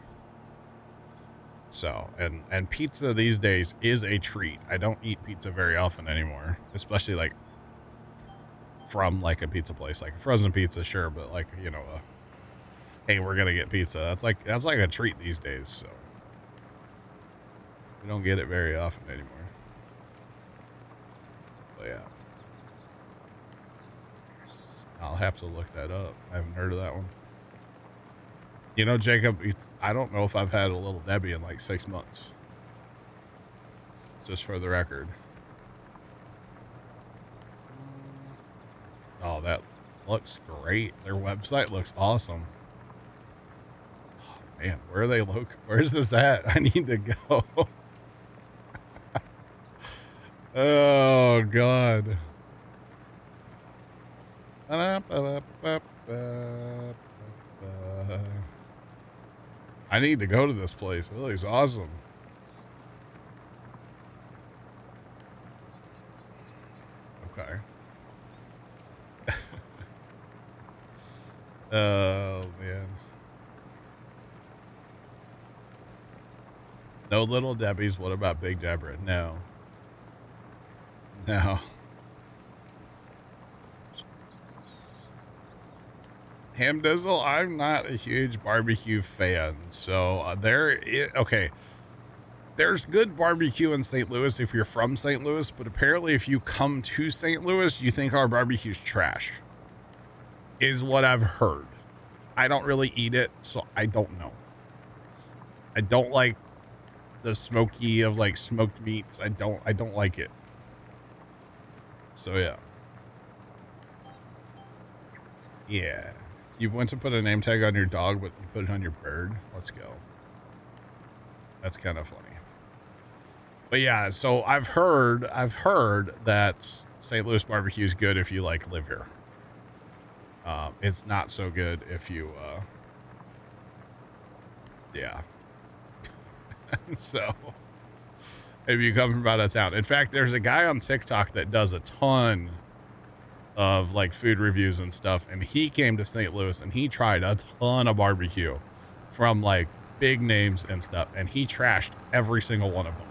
So, and pizza these days is a treat. I don't eat pizza very often anymore, especially like from like a pizza place, like frozen pizza, sure, but like, you know, hey, we're gonna get pizza. That's like a treat these days. So we don't get it very often anymore. But yeah, I'll have to look that up. I haven't heard of that one. You know, Jacob, I don't know if I've had a Little Debbie in like 6 months. Just for the record. Oh, that looks great. Their website looks awesome. Oh, man, where are they located? Where's this at? I need to go. Oh, God. I need to go to this place. It looks awesome. Okay. Oh, man. No Little Debbie's. What about Big Deborah? No. No. Ham Dizzle, I'm not a huge barbecue fan. So okay. There's good barbecue in St. Louis if you're from St. Louis, but apparently if you come to St. Louis, you think our barbecue's trash. Is what I've heard. I don't really eat it, so I don't know. I don't like the smoky of like smoked meats. I don't like it. So yeah. Yeah. You went to put a name tag on your dog, but you put it on your bird. Let's go. That's kind of funny. But yeah, so I've heard that St. Louis barbecue is good if you like live here. It's not so good if you yeah. So if you come from out of town. In fact, there's a guy on TikTok that does a ton of like food reviews and stuff, and he came to St. Louis and he tried a ton of barbecue from like big names and stuff, and he trashed every single one of them.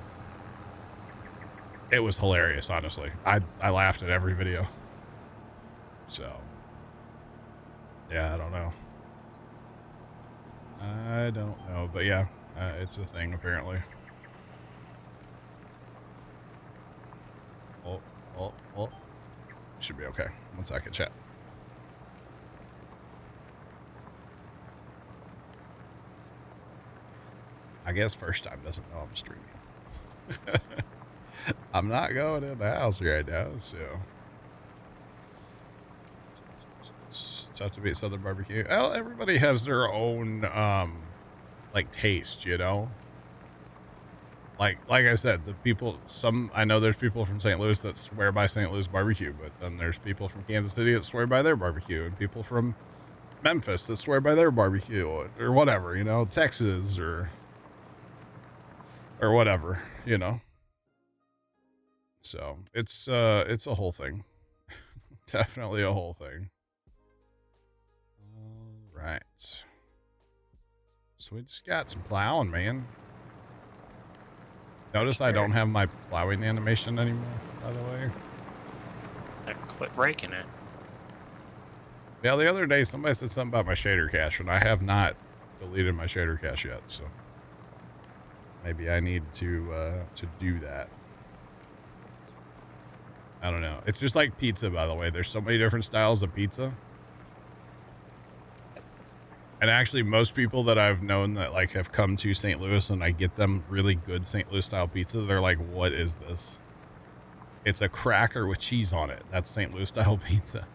It was hilarious, honestly. I laughed at every video. So yeah, I don't know, but yeah, it's a thing apparently. Oh, should be okay. 1 second, chat. I guess first time doesn't know I'm streaming. I'm not going in the house right now, so it's tough to beat Southern barbecue. Well, everybody has their own like taste, you know. Like I said, I know there's people from St. Louis that swear by St. Louis barbecue, but then there's people from Kansas City that swear by their barbecue, and people from Memphis that swear by their barbecue, or whatever, you know, Texas or whatever, you know. So it's a whole thing. Definitely a whole thing. All right. So we just got some plowing, man. Notice I don't have my plowing animation anymore, by the way. I quit breaking it. Yeah, the other day somebody said something about my shader cache, and I have not deleted my shader cache yet, so maybe I need to do that. I don't know. It's just like pizza, by the way. There's so many different styles of pizza. And actually, most people that I've known that like have come to St. Louis and I get them really good St. Louis style pizza, they're like, what is this? It's a cracker with cheese on it. That's St. Louis style pizza.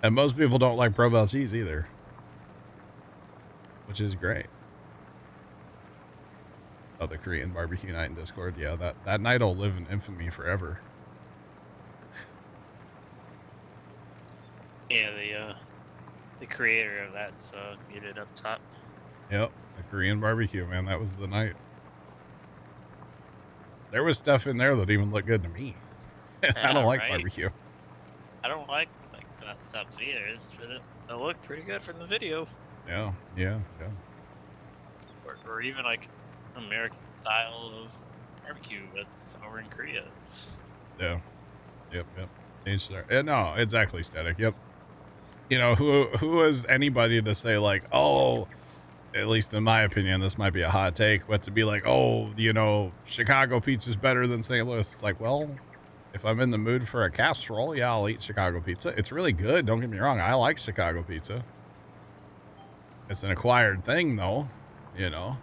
And most people don't like Provel cheese either, which is great. Oh, the Korean barbecue night in Discord. Yeah, that night will live in infamy forever. Yeah, the creator of that's muted up top. Yep, the Korean barbecue, man. That was the night. There was stuff in there that even looked good to me. I don't like barbecue. I don't like that stuff either. It looked pretty good from the video. Yeah. Or even like American style of barbecue that's over in Korea. Yeah. Yep. Yeah, no, exactly, Static. Yep. You know, who is anybody to say like, oh, at least in my opinion, this might be a hot take, but to be like, oh, you know, Chicago pizza's better than St. Louis. It's like, well, if I'm in the mood for a casserole, yeah, I'll eat Chicago pizza. It's really good. Don't get me wrong. I like Chicago pizza. It's an acquired thing, though, you know.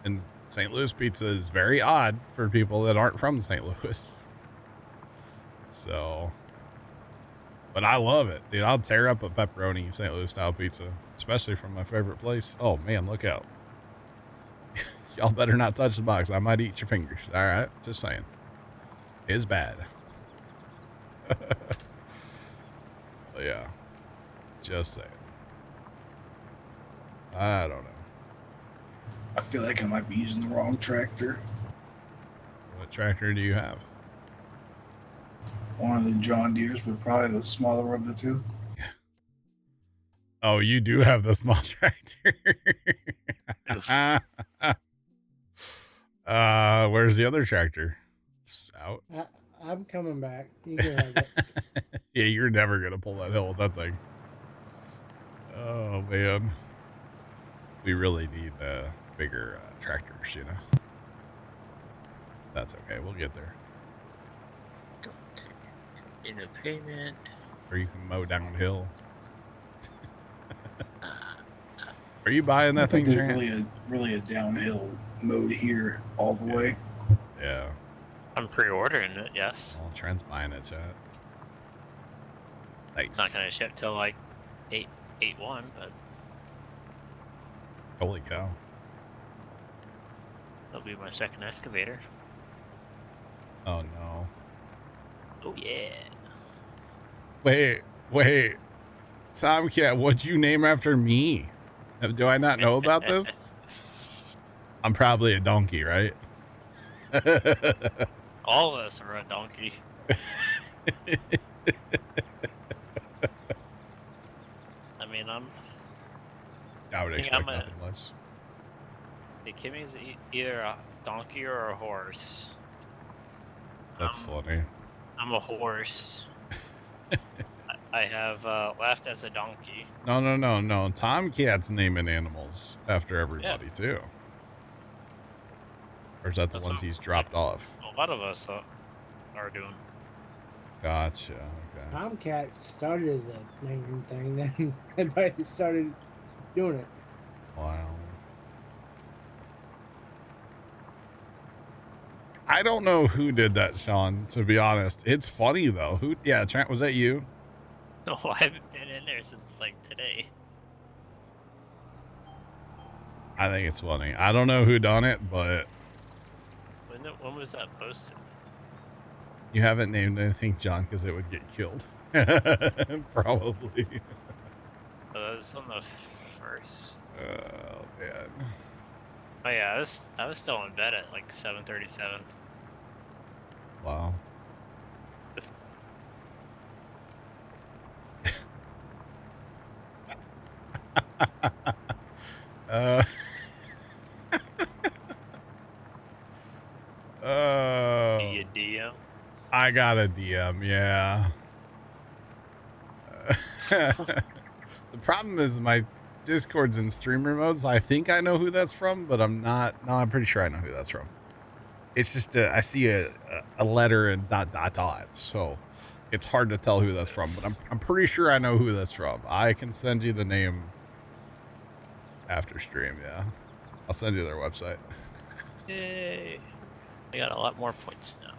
And St. Louis pizza is very odd for people that aren't from St. Louis. So, but I love it, dude. I'll tear up a pepperoni St. Louis style pizza, especially from my favorite place. Oh, man, look out. Y'all better not touch the box. I might eat your fingers. All right, just saying. It's bad. But yeah, just saying. I don't know. I feel like I might be using the wrong tractor. What tractor do you have? One of the John Deere's, but probably the smaller of the two. Yeah. Oh, you do have the small tractor. Where's the other tractor? It's out. I'm coming back. You can have it. Yeah, you're never gonna pull that hill with that thing. Oh man, we really need bigger tractors, you know. That's okay. We'll get there. In a payment. Or you can mow downhill. Are you buying that thing? There's really a downhill mode here all the way. Yeah. I'm pre-ordering it. Yes. Well, Trent's buying it, chat. Nice. It's not gonna ship till like 8/1, but holy cow. that'll be my second excavator. Oh no. Oh yeah. Wait. Tomcat, what'd you name after me? Do I not know about this? I'm probably a donkey, right? All of us are a donkey. I mean, I would expect nothing less. The Kimmy's either a donkey or a horse. That's funny. I'm a horse. I have left as a donkey. No. Tomcat's naming animals after everybody too. Or is that the ones he's dropped off? A lot of us are doing. Gotcha. Okay. Tomcat started the naming thing, then everybody started doing it. Wow. I don't know who did that, Sean, to be honest. It's funny though. Yeah, Trent, was that you? No, I haven't been in there since like today. I think it's funny. I don't know who done it, but when was that posted? You haven't named anything John because it would get killed. Probably. That was on the first. Oh man. Oh yeah, I was still in bed at like 7:37. Wow. You DM? I got a DM, yeah. The problem is my Discord's in streamer mode, so I think I know who that's from, but I'm not. No, I'm pretty sure I know who that's from. It's just I see a letter and ... so it's hard to tell who that's from, but I'm pretty sure I know who that's from. I can send you the name after stream, yeah. I'll send you their website. Yay. I got a lot more points now.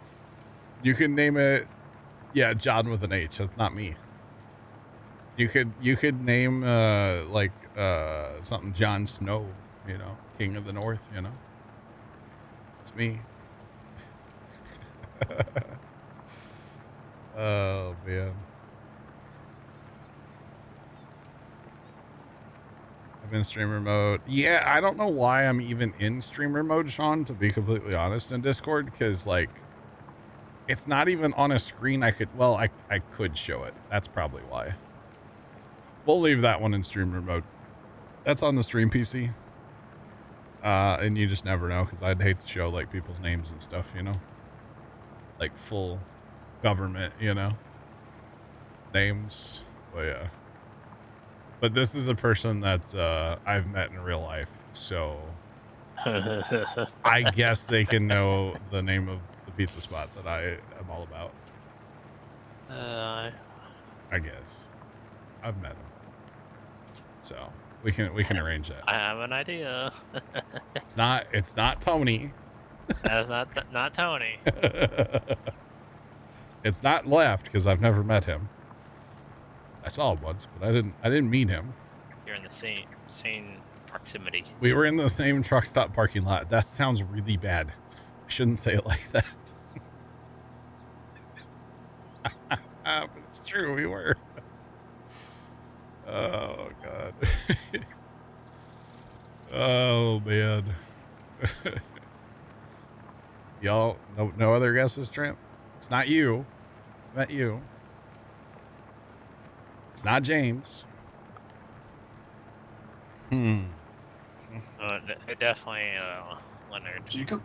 You can name it, yeah, John with an H. That's not me. You could name like something Jon Snow, you know, King of the North, you know. It's me. Oh man. I'm in streamer mode. Yeah, I don't know why I'm even in streamer mode, Sean, to be completely honest, in Discord, because, like, it's not even on a screen I could... Well, I could show it. That's probably why. We'll leave that one in streamer mode. That's on the stream PC. And you just never know, because I'd hate to show, like, people's names and stuff, you know? Like, full government, you know? Names. But, yeah. But this is a person that I've met in real life, so... I guess they can know the name of the pizza spot that I am all about. I guess. I've met him. So... We can arrange that. I have an idea. It's not Tony. That's not Tony. It's not Left, because I've never met him. I saw him once, but I didn't meet him. You're in the same proximity. We were in the same truck stop parking lot. That sounds really bad. I shouldn't say it like that. But it's true, we were. Oh god. Oh man. Y'all, no other guesses, Trent? It's not you. Not you. It's not James. It definitely Leonard. Jacob?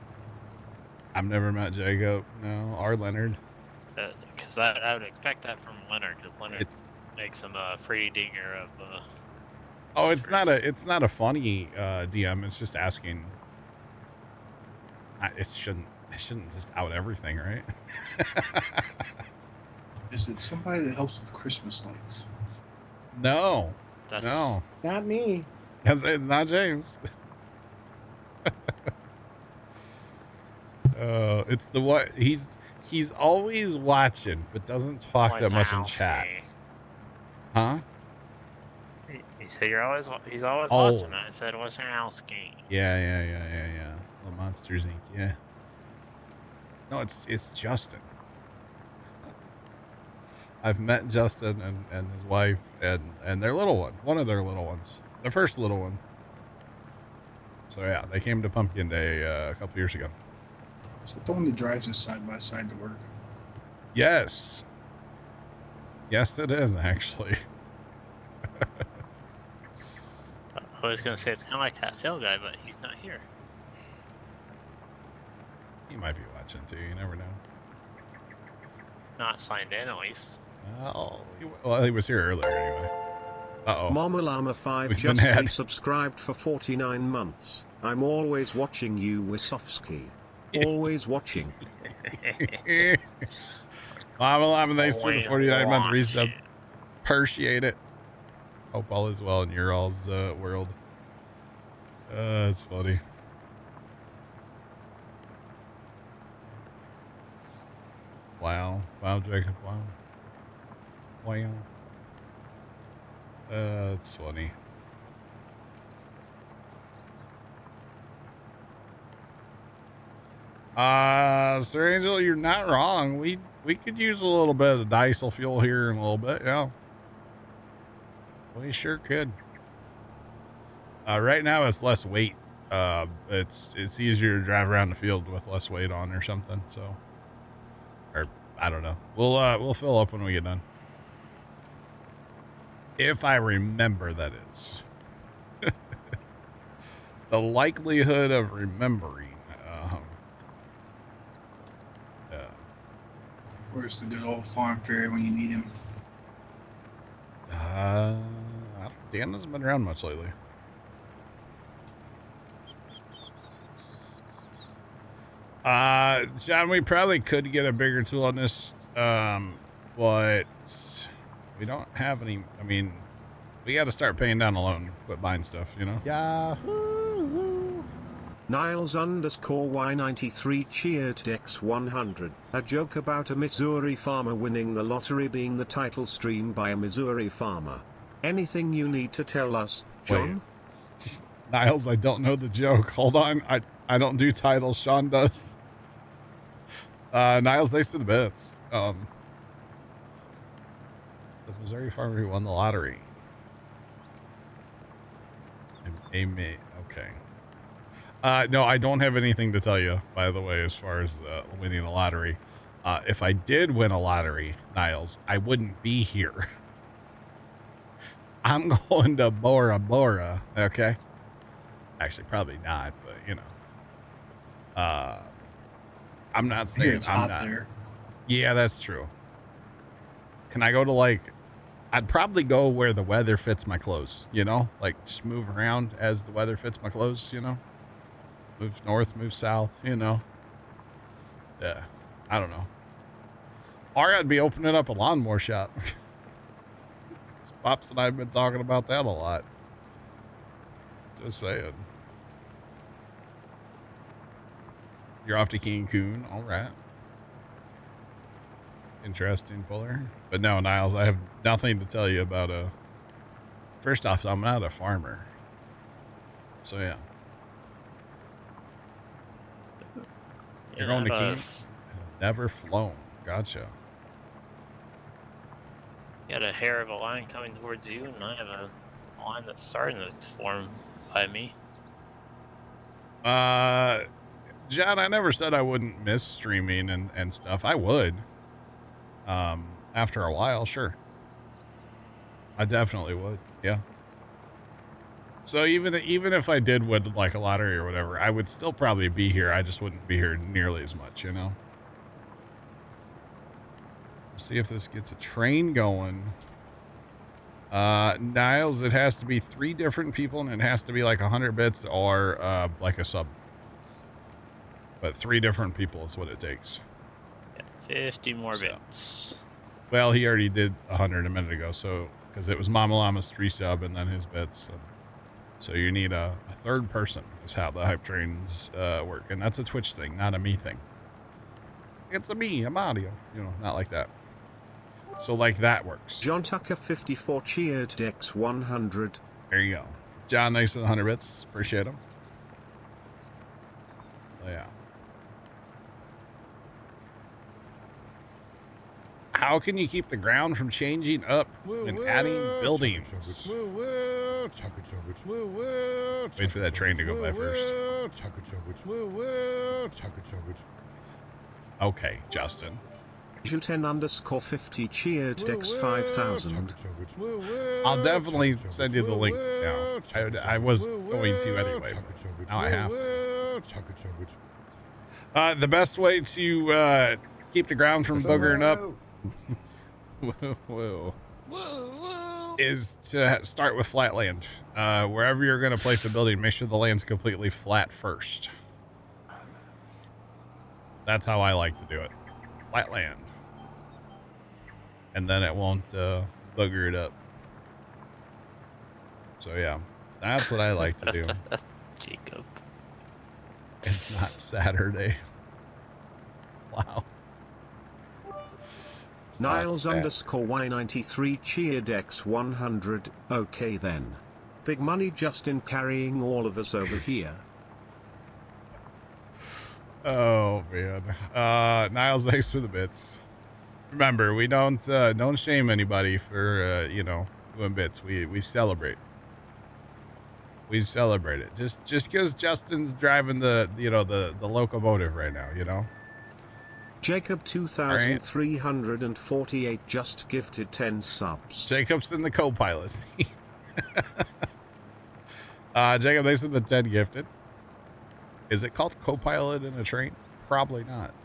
I've never met Jacob. No, or Leonard. Because I would expect that from Leonard, because Leonard makes him a free dinger of. Oh, it's not a funny DM. It's just asking. I shouldn't just out everything, right? Is it somebody that helps with Christmas lights? No. That's, no. Not me. It's not James. It's the what he's always watching, but doesn't talk that much in chat. Huh? You said he's always watching. I said Wazowski. Yeah. The Monsters Inc. Yeah. No, it's Justin. I've met Justin and his wife and their little one of their little ones, their first little one. So yeah, they came to Pumpkin Day a couple years ago. Is that the one that drives us side by side to work? Yes. Yes, it is actually. I was gonna say it's kind of like that Phil guy, but he's not here. He might be watching too. You never know. Not signed in, at least. Oh, well, he was here earlier anyway. Uh-oh. Mama Llama 5 just resubscribed for 49 months. I'm always watching you, Wisofsky. Always watching. Mama Llama, thanks for the 49-month resub. Appreciate it. Hope all is well in your all's world. It's funny. Wow, Jacob, wow. It's funny. Sir Angel, you're not wrong. We could use a little bit of diesel fuel here in a little bit, yeah. We sure could. Right now it's less weight. It's easier to drive around the field with less weight on or something, so. Or I don't know. We'll fill up when we get done. If I remember, that is. The likelihood of remembering. Where's the good old farm ferry when you need him? Dan hasn't been around much lately. John, we probably could get a bigger tool on this, but we don't have any. I mean, we got to start paying down a loan, quit buying stuff, you know? Yahoo! Niles _Y93 cheered Dex 100. A joke about a Missouri farmer winning the lottery being the title stream by a Missouri farmer. Anything you need to tell us, John? Wait. Niles, I don't know the joke. Hold on. I don't do titles. Sean does. Niles, thanks for the bits. The Missouri farmer who won the lottery. Amen. Okay. No, I don't have anything to tell you, by the way, as far as winning a lottery. If I did win a lottery, Niles, I wouldn't be here. I'm going to Bora Bora, okay? Actually, probably not, but, you know. I'm not saying it's I'm hot not. there. Yeah, that's true. Can I go to, like... I'd probably go where the weather fits my clothes, you know? Like, just move around as the weather fits my clothes, you know? Move north, move south, you know? Yeah, I don't know. Or I'd be opening up a lawnmower shop. Pops and I have been talking about that a lot. Just saying. You're off to Cancun. All right. Interesting, Puller. But no, Niles, I have nothing to tell you about a... First off, I'm not a farmer. So, yeah. You're going to Cancun? Never flown. Gotcha. You got a hair of a line coming towards you, and I have a line that's starting to form by me. John, I never said I wouldn't miss streaming and stuff. I would. After a while, sure. I definitely would. Yeah. So even if I did win like a lottery or whatever, I would still probably be here. I just wouldn't be here nearly as much, you know? Let's see if this gets a train going. Niles, it has to be 3 different people and it has to be like 100 bits or like a sub. But 3 different people is what it takes. Yeah, 50 more bits. Well, he already did 100 a minute ago, so because it was Mama Llama's 3 sub and then his bits. So you need a 3rd person is how the hype trains work. And that's a Twitch thing, not a me thing. It's a me, I'm audio. You know, not like that. So like that works. John Tucker 54 cheered Dex 100. There you go. John, thanks for the 100 bits. Appreciate them. So, yeah. How can you keep the ground from changing up when adding buildings? Wait for that train to go by first. Okay, Justin. Ju10_50 cheered Dex 5000. I'll definitely send you the link now. I was going to anyway. Now I have to. The best way to keep the ground from boogering up is to start with flat land. Wherever you're going to place a building, make sure the land's completely flat first. That's how I like to do it. Flat land. And then it won't booger it up. So yeah, that's what I like to do. Jacob. It's not Saturday. Wow. Niles_Y93 cheered X 100. Okay then. Big money Justin carrying all of us over here. Oh man. Niles, thanks for the bits. Remember, we don't shame anybody for you know, doing bits. We celebrate. We celebrate it. Just because Justin's driving the locomotive right now, you know. Jacob 2348 just gifted 10 subs. Jacob's in the co-pilot seat. Jacob, thanks for the 10 gifted. Is it called co-pilot in a train? Probably not.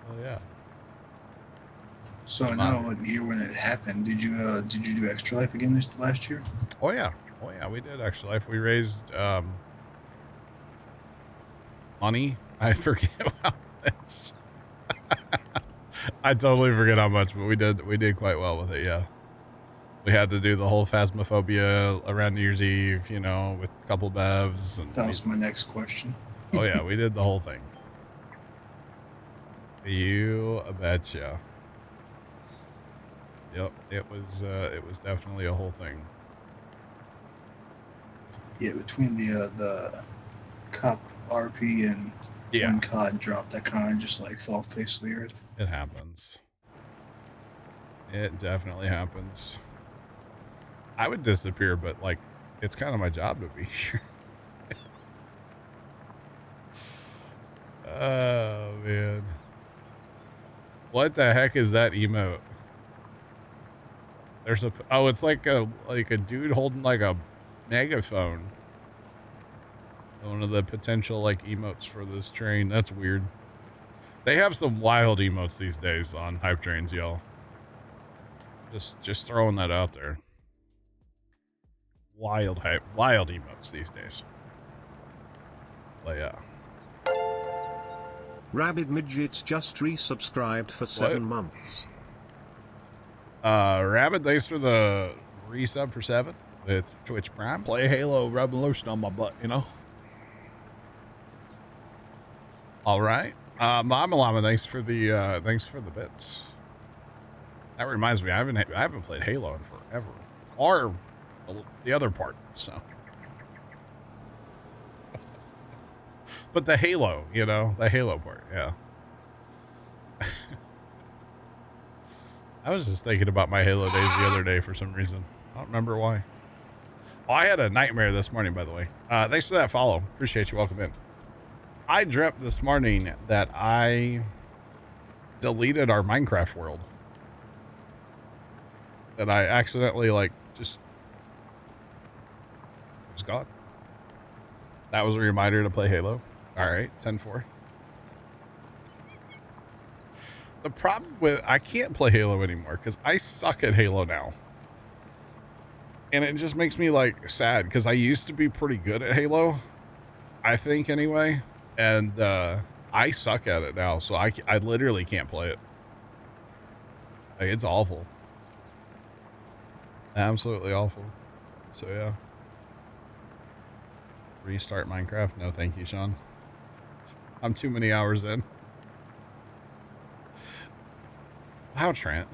Oh yeah. So I know I wasn't here when it happened. Did you do Extra Life again this last year? Oh yeah. Oh yeah, we did Extra Life. We raised money. I forget how much. I totally forget how much, but we did quite well with it, yeah. We had to do the whole Phasmophobia around New Year's Eve, you know, with a couple bevs. And that was my next question. Oh yeah, we did the whole thing. You betcha. Yep, it was definitely a whole thing. Yeah, between the cop RP and when COD dropped, that kind of just like fell face of the earth. It happens. It definitely happens. I would disappear, but like it's kind of my job to be sure. Oh man, what the heck is that emote? There's a it's like a dude holding like a megaphone. One of the potential like emotes for this train. That's weird. They have some wild emotes these days on hype trains, y'all. Just throwing that out there. Wild emotes these days. But yeah. Rabid Midgets just resubscribed for 7 months. Rabid, thanks for the resub for 7 with Twitch Prime. Play Halo, rubbing lotion on my butt, you know. All right. Mama Llama, thanks for the bits. That reminds me, I haven't played Halo in forever, or the other part. So, but the Halo, you know, the Halo part, yeah. I was just thinking about my Halo days the other day for some reason. I don't remember why. Oh, I had a nightmare this morning, by the way. Thanks for that follow. Appreciate you. Welcome in. I dreamt this morning that I deleted our Minecraft world. That I accidentally, like, just... it was gone. That was a reminder to play Halo. Alright, 10-4. The problem with... I can't play Halo anymore, because I suck at Halo now. And it just makes me, like, sad, because I used to be pretty good at Halo. I think, anyway. And, I suck at it now, so I literally can't play it. Like, it's awful. Absolutely awful. So, yeah. Restart Minecraft? No, thank you, Sean. I'm too many hours in. Wow, Trent.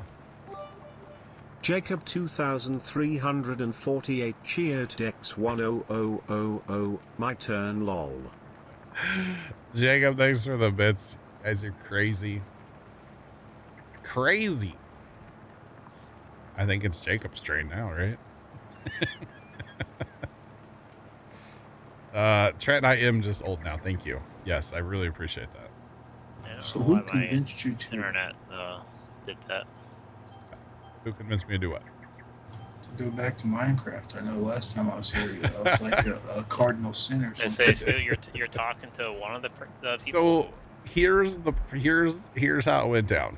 Jacob 2348 cheered X10000. My turn, lol. Jacob, thanks for the bits. You guys are crazy. Crazy. I think it's Jacob's train now, right? Trent, I am just old now. Thank you. Yes, I really appreciate that. Yeah, so who convinced you to? Internet did that. Who convinced me to do what? To go back to Minecraft. I know last time I was here, I was like a cardinal sin or something. So you're talking to one of the people. So here's how it went down.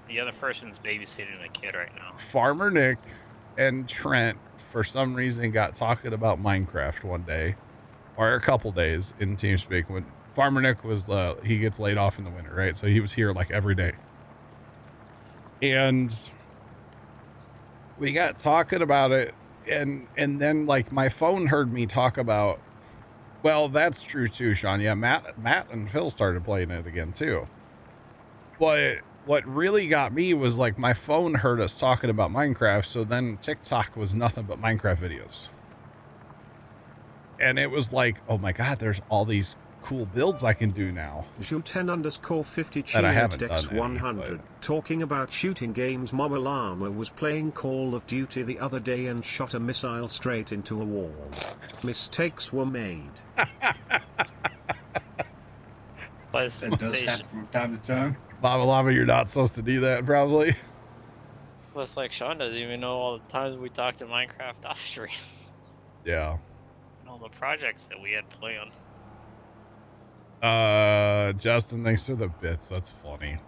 The other person's babysitting a kid right now. Farmer Nick and Trent, for some reason, got talking about Minecraft one day, or a couple days in TeamSpeak. When Farmer Nick was, he gets laid off in the winter, right? So he was here like every day. And we got talking about it, and then like my phone heard me talk about, well, that's true too, Sean. Yeah, Matt and Phil started playing it again too. But what really got me was like my phone heard us talking about Minecraft, so then TikTok was nothing but Minecraft videos. And it was like, oh my god, there's all these cool builds I can do now. Ju10_50 cheered Dex100. Talking about shooting games, Mama Llama was playing Call of Duty the other day and shot a missile straight into a wall. Mistakes were made. That does happen from time to time. Mama Llama, you're not supposed to do that, probably. Well, it's like Sean doesn't even know all the times we talked to Minecraft off stream. Yeah. And all the projects that we had planned. Justin, thanks for the bits. That's funny.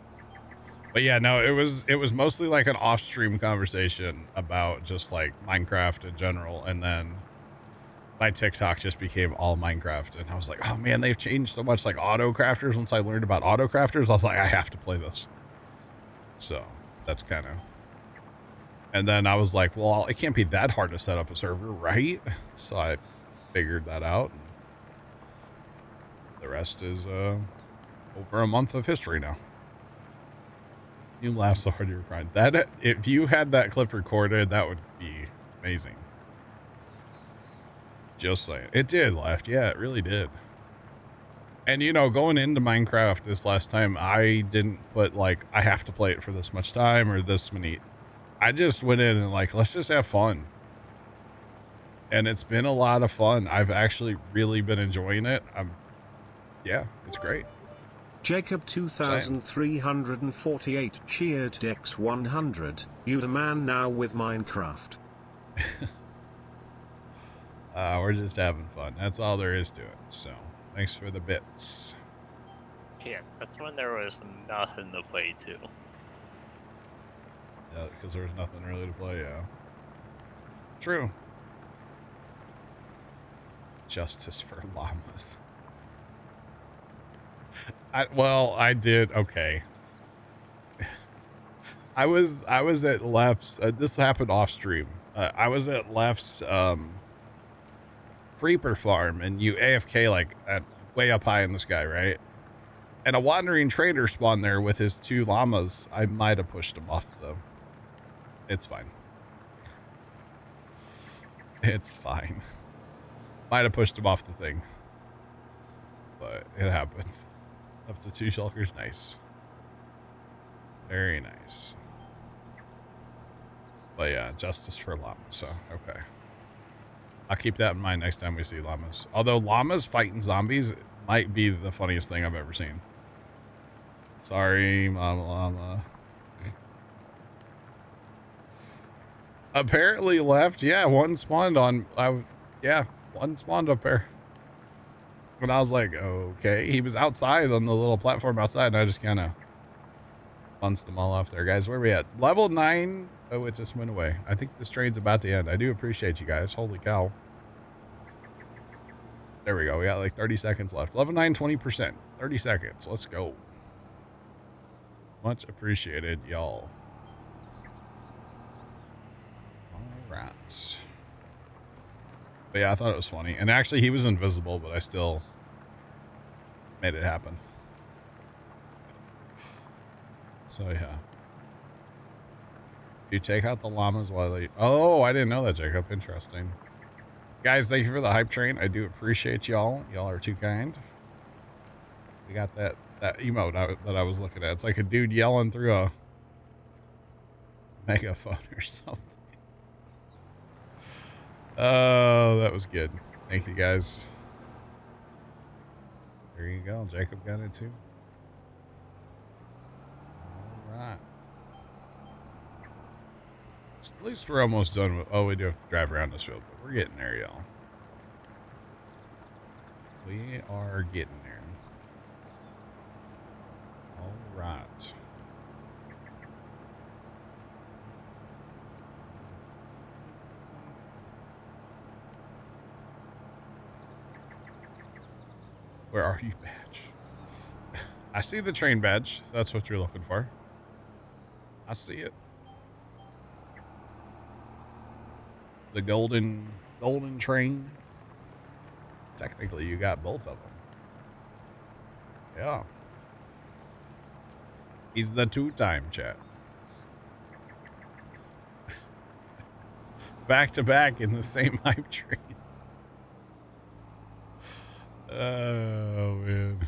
But yeah, no, it was mostly like an off-stream conversation about just like Minecraft in general, and then my TikTok just became all Minecraft, and I was like, oh man, they've changed so much, like auto crafters. Once I learned about auto crafters, I was like, I have to play this. So that's kind of, and then I was like, well, it can't be that hard to set up a server, right? So I figured that out. The rest is over a month of history now. You laugh so hard you're crying. That, if you had that clip recorded, that would be amazing. Just saying. It did laugh. Yeah, it really did. And you know, going into Minecraft this last time, I didn't put like, I have to play it for this much time or this many. I just went in and like, let's just have fun. And it's been a lot of fun. I've actually really been enjoying it. Yeah, it's great. Jacob 2348 cheered Dex 100. You the man now with Minecraft. We're just having fun. That's all there is to it. So thanks for the bits. Yeah, that's when there was nothing to play too. Yeah, because there was nothing really to play. Yeah. True. Justice for llamas. I did okay. I was at Left's. This happened off stream. I was at Left's creeper farm, and you AFK like at way up high in the sky, right? And a wandering trader spawned there with his 2 llamas. I might have pushed him off though. It's fine. It's fine. Might have pushed him off the thing, but it happens. Up to 2 shulkers, nice. Very nice. But yeah, justice for llamas, so okay. I'll keep that in mind next time we see llamas. Although llamas fighting zombies might be the funniest thing I've ever seen. Sorry, Mama Llama. Apparently left, yeah, one spawned on, one spawned up there. And I was like, okay. He was outside on the little platform outside, and I just kind of bunched them all off there. Guys, where are we at? Level 9. Oh, it just went away. I think this train's about to end. I do appreciate you guys. Holy cow. There we go. We got like 30 seconds left. Level 9, 20%. 30 seconds. Let's go. Much appreciated, y'all. All right. But yeah, I thought it was funny. And actually, he was invisible, but I still made it happen. So yeah. You take out the llamas while they... Oh, I didn't know that, Jacob. Interesting. Guys, thank you for the hype train. I do appreciate y'all. Y'all are too kind. We got that emote that I was looking at. It's like a dude yelling through a megaphone or something. Oh, that was good. Thank you, guys. There you go. Jacob got it too. All right. At least we're almost done with... Oh, we do have to drive around this field, but we're getting there, y'all. We are getting there. All right. Where are you, badge? I see the train badge, if that's what you're looking for. I see it. The golden train. Technically, you got both of them. Yeah. He's the 2-time chat. Back to back in the same hype train. Oh, man.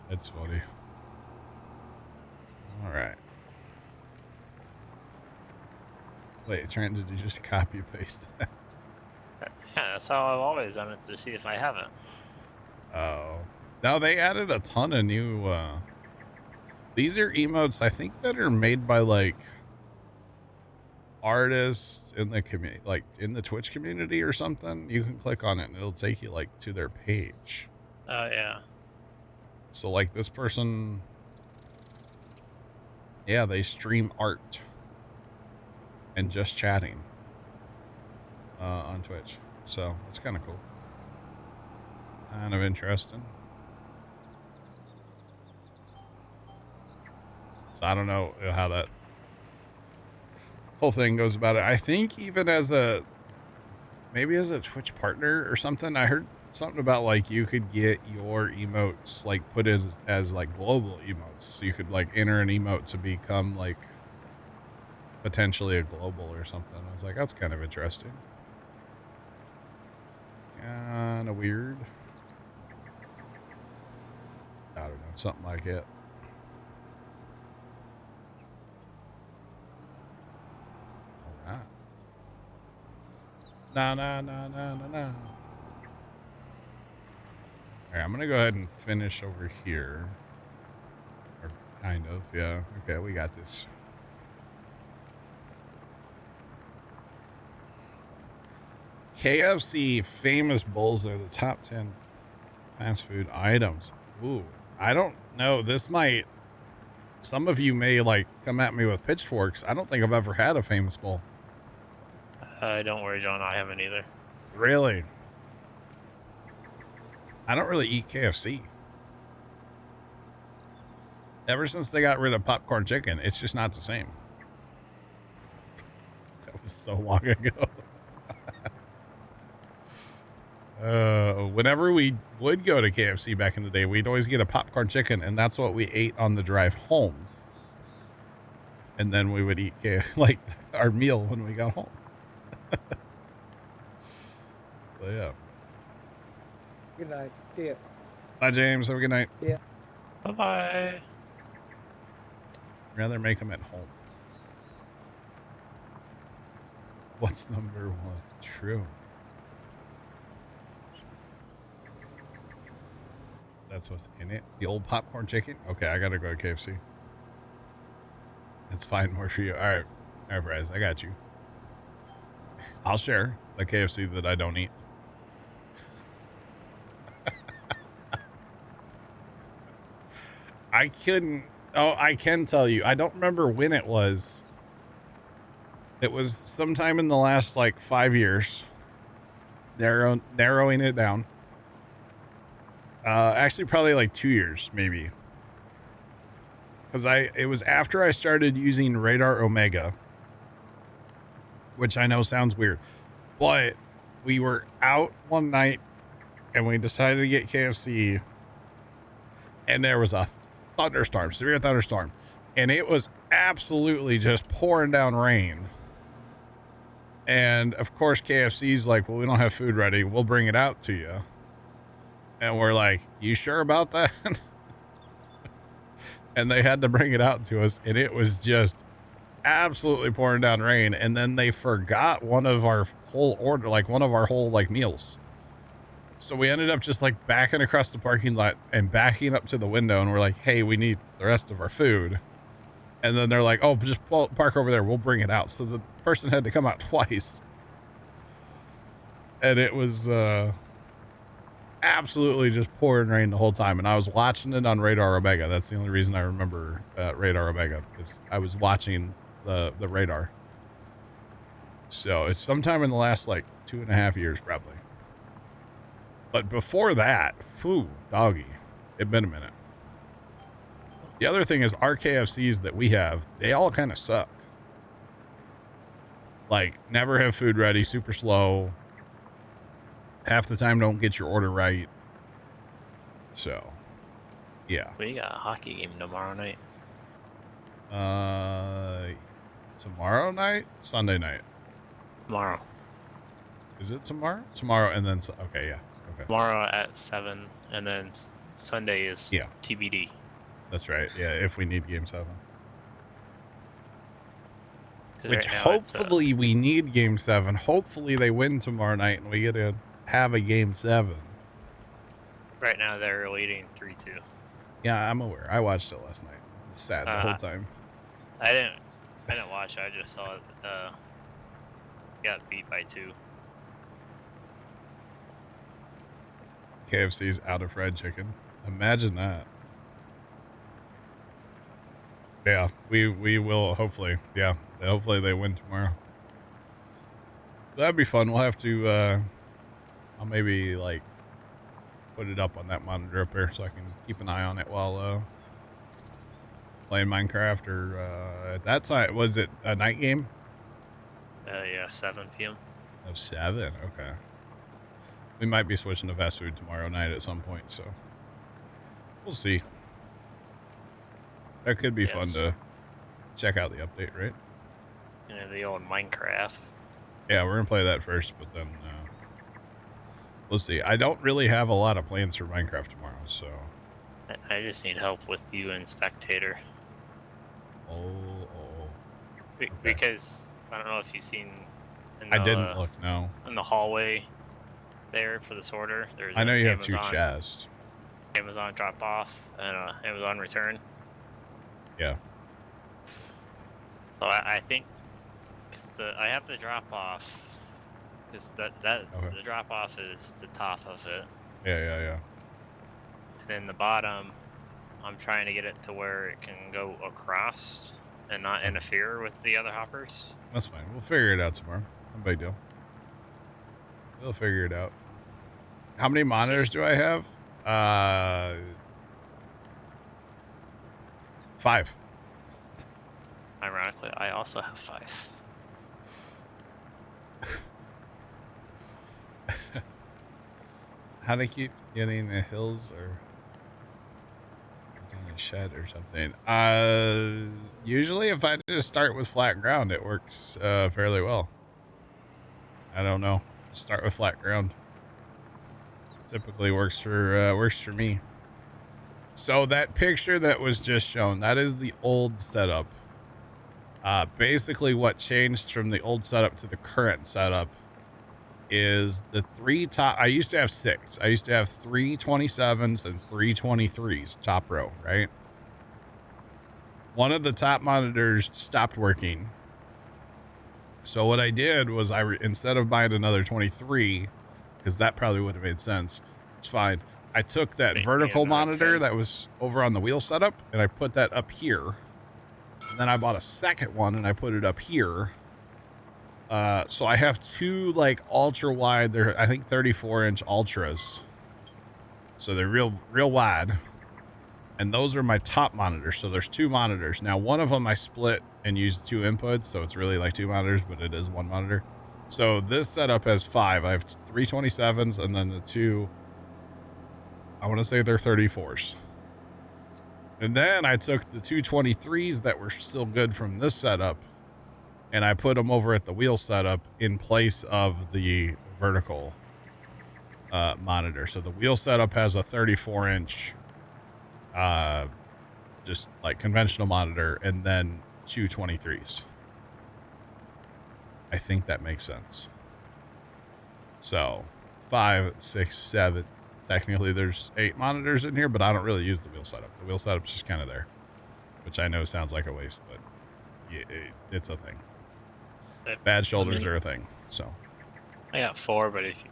That's funny. All right. Wait, Trent, did you just copy paste that? Yeah, that's how I've always done it, to see if I haven't. Oh. No, they added a ton of new, these are emotes, I think, that are made by, like, artists in the community, like, in the Twitch community or something. You can click on it, and it'll take you, like, to their page. Oh, yeah. So, like, this person, yeah, they stream art and just chatting on Twitch. So, it's kind of cool. Kind of interesting. So, I don't know how that whole thing goes about it. I think even as maybe as a Twitch partner or something, I heard something about, like, you could get your emotes, like, put in as, like, global emotes. So you could, like, enter an emote to become, like, potentially a global or something. I was like, that's kind of interesting. Kind of weird. I don't know, something like it. All right. No, no, no, no, no, no. All right, I'm going to go ahead and finish over here. Or kind of, yeah. Okay, we got this. KFC famous bowls are the top 10 fast food items. Ooh, I don't know. This might... Some of you may, like, come at me with pitchforks. I don't think I've ever had a famous bowl. Don't worry, John. I haven't either. Really? I don't really eat KFC. Ever since they got rid of popcorn chicken, it's just not the same. That was so long ago. Whenever we would go to KFC back in the day, we'd always get a popcorn chicken, and that's what we ate on the drive home. And then we would eat like our meal when we got home. So yeah. Good night. See ya. Bye, James. Have a good night. Yeah. Bye-bye. Rather make them at home. What's number one? True. That's what's in it. The old popcorn chicken. Okay, I gotta go to KFC. It's fine, more for you. All right, fries. I got you. I'll share the KFC that I don't eat. I couldn't. Oh, I can tell you. I don't remember when it was. It was sometime in the last like 5 years. Narrowing it down. Actually, probably like 2 years, maybe. Because it was after I started using Radar Omega, which I know sounds weird, but we were out one night and we decided to get KFC, and there was a thunderstorm, severe thunderstorm, and it was absolutely just pouring down rain. And of course, KFC's like, well, we don't have food ready. We'll bring it out to you. And we're like, you sure about that? And they had to bring it out to us, and it was just absolutely pouring down rain. And then they forgot one of our whole order, like one of our whole like meals. So we ended up just like backing across the parking lot and backing up to the window, and we're like, hey, we need the rest of our food. And then they're like, oh, just park over there, we'll bring it out. So the person had to come out twice. And it was absolutely just pouring rain the whole time. And I was watching it on Radar Omega. That's the only reason I remember Radar Omega, is I was watching the radar. So it's sometime in the last like 2.5 years, probably. But before that, phew, doggy, it'd been a minute. The other thing is our KFCs that we have, they all kind of suck. Like, never have food ready, super slow. Half the time don't get your order right. So, yeah. We got a hockey game tomorrow night. Tomorrow night? Sunday night? Tomorrow. Is it tomorrow? Tomorrow and then, okay, yeah. Okay. Tomorrow at 7, and then Sunday is TBD. That's right. Yeah, if we need Game 7. Which right hopefully we need Game 7. Hopefully they win tomorrow night and we get to have a Game 7. Right now they're leading 3-2. Yeah, I'm aware. I watched it last night. I was sad the whole time. I didn't watch it. I just saw it. Got beat by 2. KFC's out of fried chicken. Imagine that. Yeah, we will hopefully. Yeah, hopefully they win tomorrow. That'd be fun. We'll have to. I'll maybe like put it up on that monitor up there so I can keep an eye on it while playing Minecraft. Or at that time, was it a night game? Yeah, 7 p.m. Oh, 7. Okay. We might be switching to fast food tomorrow night at some point, so we'll see. That could be fun to check out the update, right? Yeah, the old Minecraft. Yeah, we're gonna play that first, but then we'll see. I don't really have a lot of plans for Minecraft tomorrow, so I just need help with you and Spectator. Oh. Okay. Because I don't know if you've seen In I didn't look, no. In the hallway there for the sorter, there's I know you have Amazon, 2 chests. Amazon drop off and Amazon return. Yeah. So I think I have the drop off because the drop off is the top of it. Yeah. And then the bottom, I'm trying to get it to where it can go across and not interfere with the other hoppers. That's fine. We'll figure it out tomorrow. No big deal. We'll figure it out. How many monitors do I have? 5. Ironically, I also have 5. How to keep getting the hills or in a shed or something? Usually if I just start with flat ground, it works fairly well. I don't know. Start with flat ground. Typically works for me. So that picture that was just shown, that is the old setup. Basically what changed from the old setup to the current setup is the 3 top. I used to have 6. I used to have 3 27s and 3 23s top row, right? One of the top monitors stopped working. So what I did was instead of buying another 23, because that probably would have made sense, it's fine. I took that vertical monitor that was over on the wheel setup and I put that up here. And then I bought a second one and I put it up here. So I have 2 like ultra wide. They're I think 34-inch ultras. So they're real wide. And those are my top monitors. So there's 2 monitors. Now one of them I split and used 2 inputs. So it's really like 2 monitors, but it is 1 monitor. So this setup has 5. I have 3 27s and then the 2, I want to say they're 34s. And then I took the 2 23s that were still good from this setup and I put them over at the wheel setup in place of the vertical monitor. So the wheel setup has a 34-inch just like conventional monitor and then 2 23s. I think that makes sense. So 5, 6, 7. Technically there's 8 monitors in here, but I don't really use the wheel setup. The wheel setup's just kind of there, which I know sounds like a waste, but it's a thing. Bad shoulders are a thing. So I got 4, but if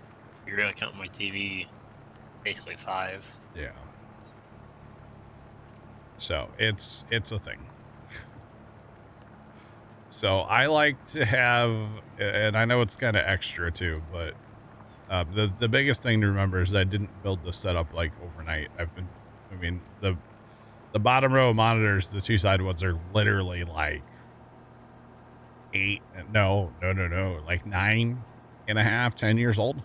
you really count my TV, basically 5. Yeah. So it's a thing. So I like to have, and I know it's kind of extra too, but the biggest thing to remember is I didn't build this setup like overnight. The bottom row of monitors, the 2 side ones are literally like 8, no, like 9.5, 10 years old.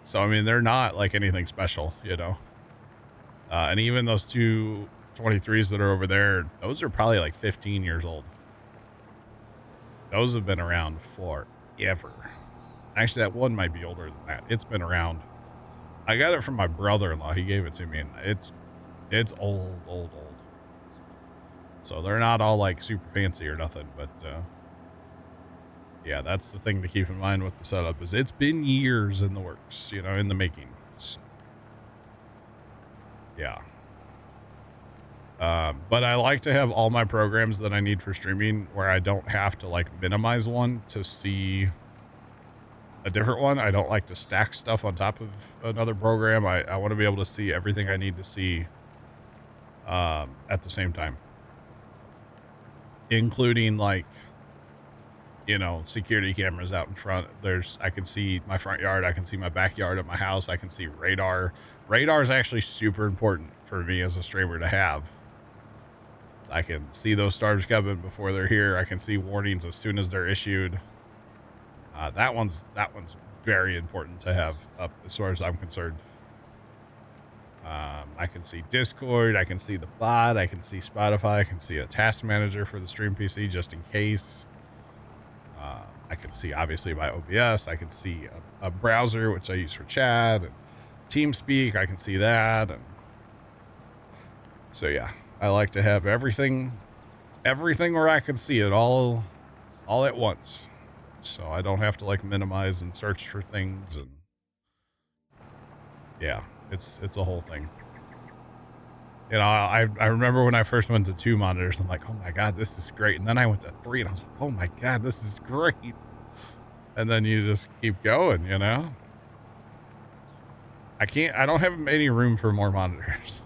So, I mean, they're not like anything special, you know? And even those 2 23s that are over there, those are probably like 15 years old. Those have been around forever. Actually, that one might be older than that. It's been around. I got it from my brother-in-law. He gave it to me, and it's old. So they're not all like super fancy or nothing, but yeah, that's the thing to keep in mind with the setup is it's been years in the works, you know, in the making. So, yeah. But I like to have all my programs that I need for streaming where I don't have to like minimize one to see a different one. I don't like to stack stuff on top of another program. I want to be able to see everything I need to see at the same time, including like, you know, security cameras out in front. I can see my front yard. I can see my backyard at my house. I can see radar. Radar is actually super important for me as a streamer to have. I can see those stars coming before they're here. I can see warnings as soon as they're issued. That one's very important to have up as far as I'm concerned. I can see Discord. I can see the bot. I can see Spotify. I can see a task manager for the stream PC just in case. I can see obviously my OBS. I can see a browser, which I use for chat and TeamSpeak. I can see that. And so, yeah, I like to have everything where I can see it all at once. so I don't have to like minimize and search for things, and yeah, it's a whole thing. You know, I remember when I first went to 2 monitors, I'm like, oh my god, this is great, and then I went to 3, and I was like, oh my god, this is great, and then you just keep going, you know. I don't have any room for more monitors.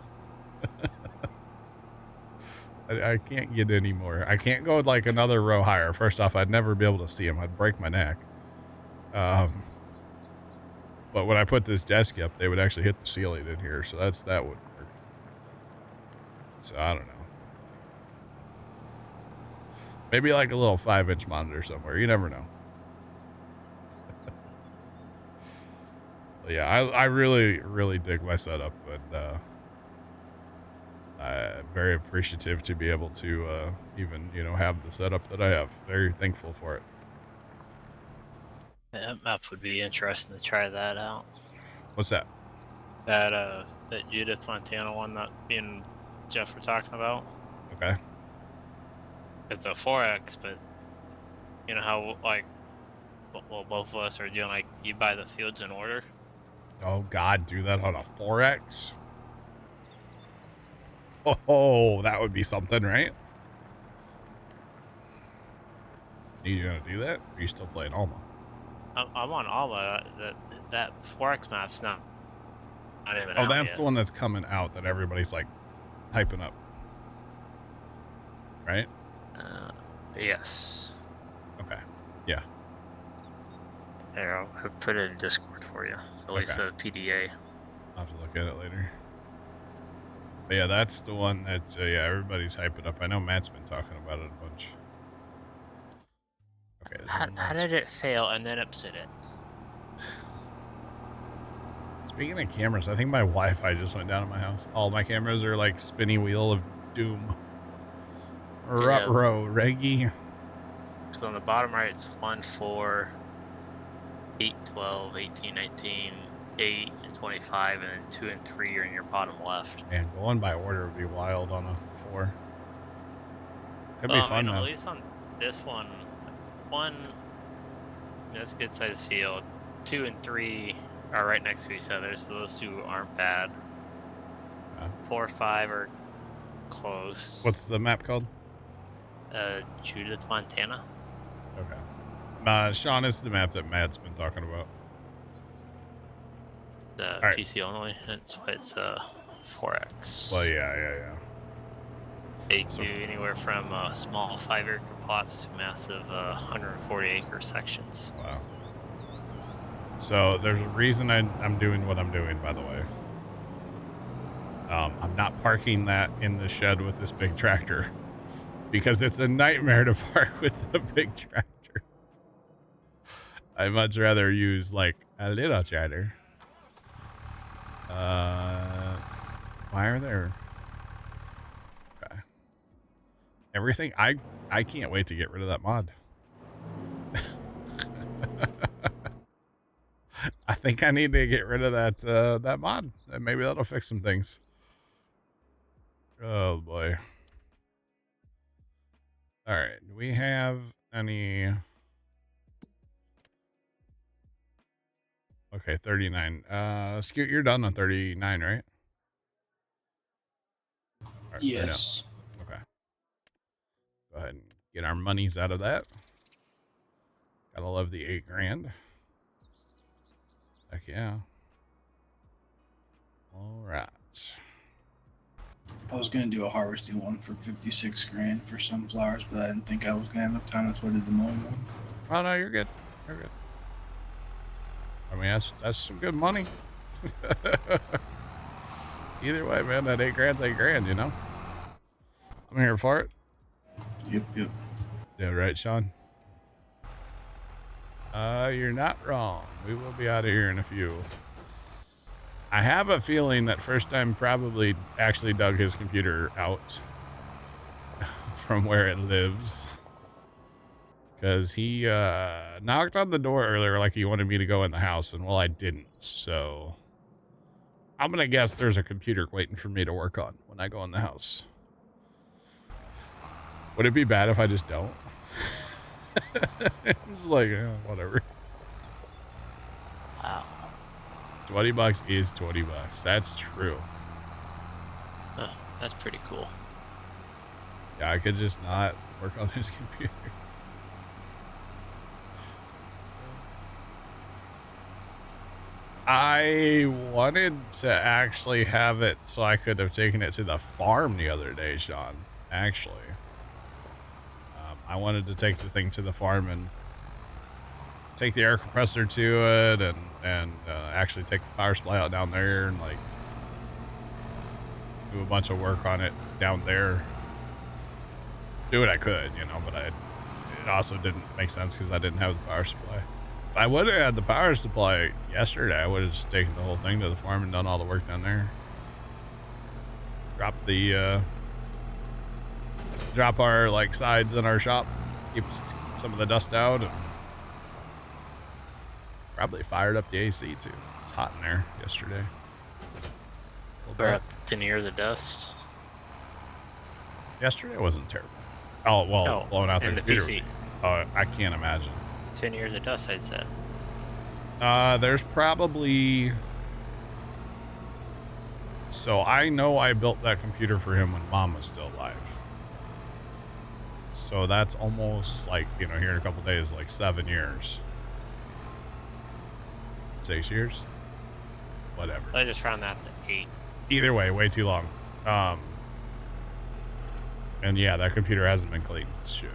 I can't get any more. I can't go like another row higher. First off, I'd never be able to see them. I'd break my neck. But when I put this desk up, they would actually hit the ceiling in here. So that would work. So I don't know. Maybe like a little 5-inch monitor somewhere. You never know. But yeah, I really, really dig my setup. And I'm very appreciative to be able to even, you know, have the setup that I have. Very thankful for it. Yeah, that map would be interesting to try that out. What's that? That Judith Montana one that me and Jeff were talking about. Okay. It's a 4X, but you know how like, well, both of us are doing like you buy the fields in order. Oh God, do that on a 4X? Oh, that would be something, right? Are you gonna do that? Or are you still playing Alma? I'm on Alma. That 4X map's not even out Oh, that's yet. the one that's coming out that everybody's like hyping up, right? Yes. Okay. Yeah. There, I'll put it in Discord for you. At least the PDA. I'll have to look at it later. But yeah, that's the one that, yeah, everybody's hyping up. I know Matt's been talking about it a bunch. Okay. How did it fail and then upset it? Speaking of cameras, I think my Wi-Fi just went down at my house. All my cameras are like spinny wheel of doom. Ruh-roh, Reggie. So on the bottom right, it's 1, 4, 8, 12, 18, 19, 8, and 25, and then 2 and 3 are in your bottom left. And going by order would be wild on a 4. Could be fun, though. At least on this one, that's a good sized field. 2 and 3 are right next to each other, so those 2 aren't bad. 4, 5 are close. What's the map called? Judith, Montana. Okay. Sean, is the map that Matt's been talking about. Right. PC only. It's 4X. Well, yeah. They do anywhere from small 5-acre plots to massive 140-acre sections. Wow. So there's a reason I'm doing what I'm doing, by the way. I'm not parking that in the shed with this big tractor because it's a nightmare to park with a big tractor. I'd much rather use like a little tractor. Why are there? Okay. Everything. I can't wait to get rid of that mod. I think I need to get rid of that mod, and maybe that'll fix some things. Oh boy. All right. Do we have any? Okay, 39. Scoot, you're done on 39, right? Yes. No? Okay. Go ahead and get our monies out of that. Gotta love the $8,000. Heck yeah. All right. I was gonna do a harvesting one for 56 grand for sunflowers, but I didn't think I was gonna have enough time. That's why I did the mowing one. Oh no, you're good. You're good. I mean, that's some good money. Either way, man, that $8,000's $8,000, you know. I'm here for it. Yep. Yeah, right, Sean. You're not wrong. We will be out of here in a few. I have a feeling that First Time probably actually dug his computer out from where it lives. Because he knocked on the door earlier like he wanted me to go in the house, and well, I didn't. So I'm going to guess there's a computer waiting for me to work on when I go in the house. Would it be bad if I just don't? It's like, whatever. Wow. $20 is $20. That's true. Oh, that's pretty cool. Yeah, I could just not work on his computer. I wanted to actually have it so I could have taken it to the farm the other day, Sean. Actually. I wanted to take the thing to the farm and take the air compressor to it and actually take the power supply out down there and like do a bunch of work on it down there. Do what I could, you know, but it also didn't make sense because I didn't have the power supply. If I would have had the power supply yesterday, I would have just taken the whole thing to the farm and done all the work down there. Drop our like sides in our shop, keep some of the dust out, and probably fired up the AC too. It's hot in there yesterday. We're up to near the dust. Yesterday wasn't terrible. Oh well, No, blowing out the computer. PC. I can't imagine. 10 years of dust, I'd say. There's probably. So I know I built that computer for him when Mom was still alive. So that's almost like, you know, here in a couple days, like 7 years. 6 years? Whatever. I just round that to 8. Either way, way too long. And yeah, that computer hasn't been cleaned. Shit.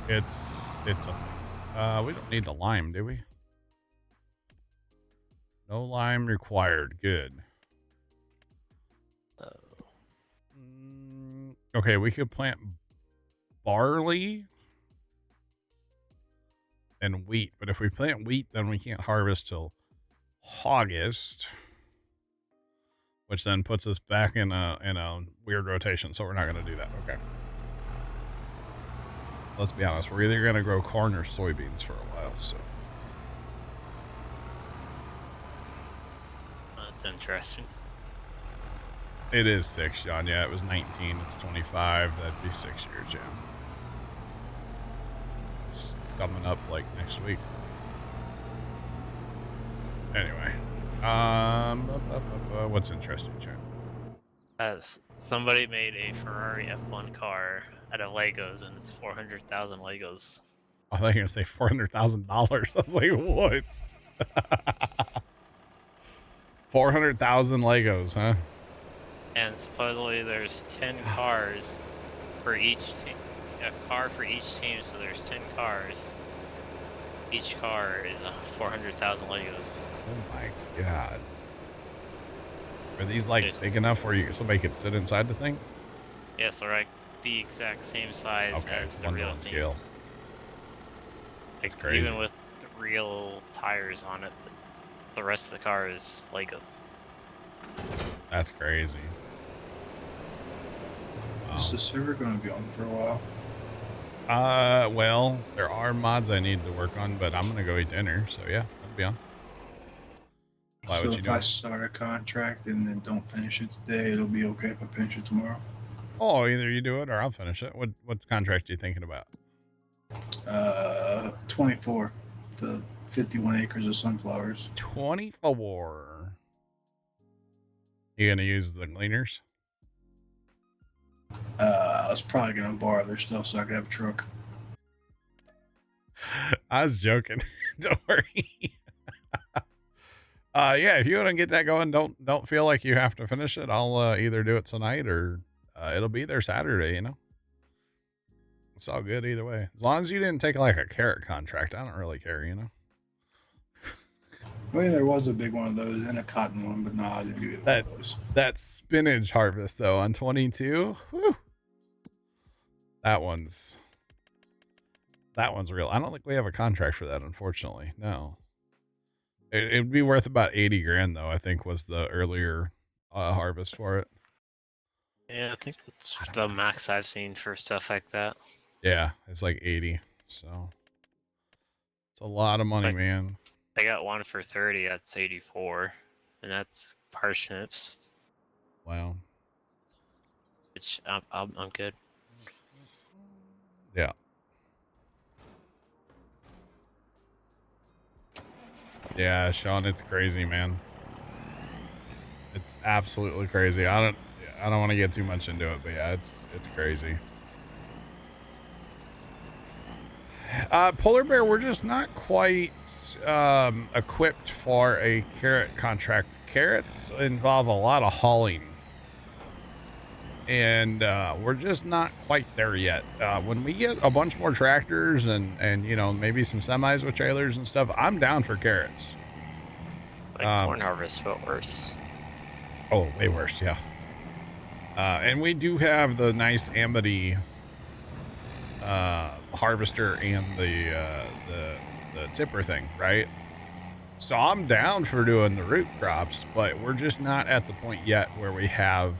It's a thing. We don't need the lime, do we? No lime required. Good. Okay, we could plant barley and wheat, but if we plant wheat, then we can't harvest till August, which then puts us back in a weird rotation. So we're not going to do that. Okay. Let's be honest. We're either going to grow corn or soybeans for a while. So That's interesting. it is 6, John. Yeah, it was 19. It's 25. That'd be 6 years. Yeah. It's coming up like next week. Anyway, what's interesting, John? As somebody made a Ferrari F1 car out of Legos, and it's 400,000 Legos. I thought you were going to say $400,000. I was like, what? 400,000 Legos, huh? And supposedly there's 10 cars for each team. A car for each team, so there's 10 cars. Each car is 400,000 Legos. Oh my god. Are these like big enough where somebody could sit inside the thing? Yes, they're like the exact same size as the real thing. Scale. Like, That's crazy. even with the real tires on it, the rest of the car is Legos. That's crazy. Wow. Is the server going to be on for a while? Well, there are mods I need to work on, but I'm going to go eat dinner, so yeah, I'll be on. Why, so if I start a contract and then don't finish it today, it'll be okay if I finish it tomorrow? Oh, either you do it or I'll finish it. What contract are you thinking about? 24 to 51 acres of sunflowers. 24. You going to use the gleaners? I was probably going to borrow their stuff so I could have a truck. I was joking. Don't worry. Yeah, if you want to get that going, don't feel like you have to finish it. I'll either do it tonight or it'll be there Saturday, you know? It's all good either way. As long as you didn't take like a carrot contract, I don't really care, you know? I mean, there was a big one of those and a cotton one, but no, I didn't do either one of those. That spinach harvest, though, on 22, whew, that one's real. I don't think we have a contract for that, unfortunately. No. It'd be worth about 80 grand, though, I think was the earlier harvest for it. Yeah, I think that's the max I've seen for stuff like that. Yeah, it's like 80. So it's a lot of money, man. I got one for 30. That's 84, and that's parsnips. Wow. Which I'm good. Yeah. Yeah, Sean, it's crazy, man. It's absolutely crazy. I don't want to get too much into it, but yeah, it's crazy. Polar Bear, we're just not quite equipped for a carrot contract. Carrots involve a lot of hauling, and we're just not quite there yet. When we get a bunch more tractors and you know, maybe some semis with trailers and stuff, I'm down for carrots. Like corn harvest, but worse. Oh, way worse, yeah. And we do have the nice Amity harvester and the tipper thing, right? So I'm down for doing the root crops, but we're just not at the point yet where we have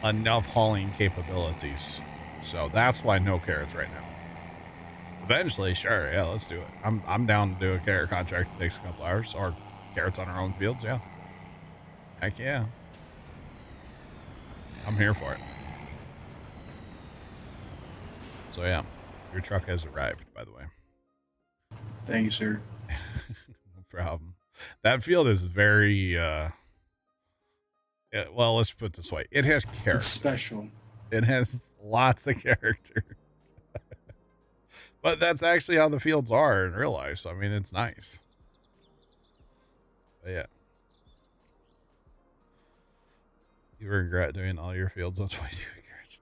enough hauling capabilities. So that's why no carrots right now. Eventually, sure, yeah, let's do it. I'm down to do a carrot contract that takes a couple hours, or carrots on our own fields, yeah. Heck yeah. I'm here for it. So yeah, your truck has arrived, by the way. Thank you, sir. No problem. That field is very, well, let's put it this way. It has character. It's special. It has lots of character. But that's actually how the fields are in real life. So, I mean, it's nice. But yeah. You regret doing all your fields on 22 acres.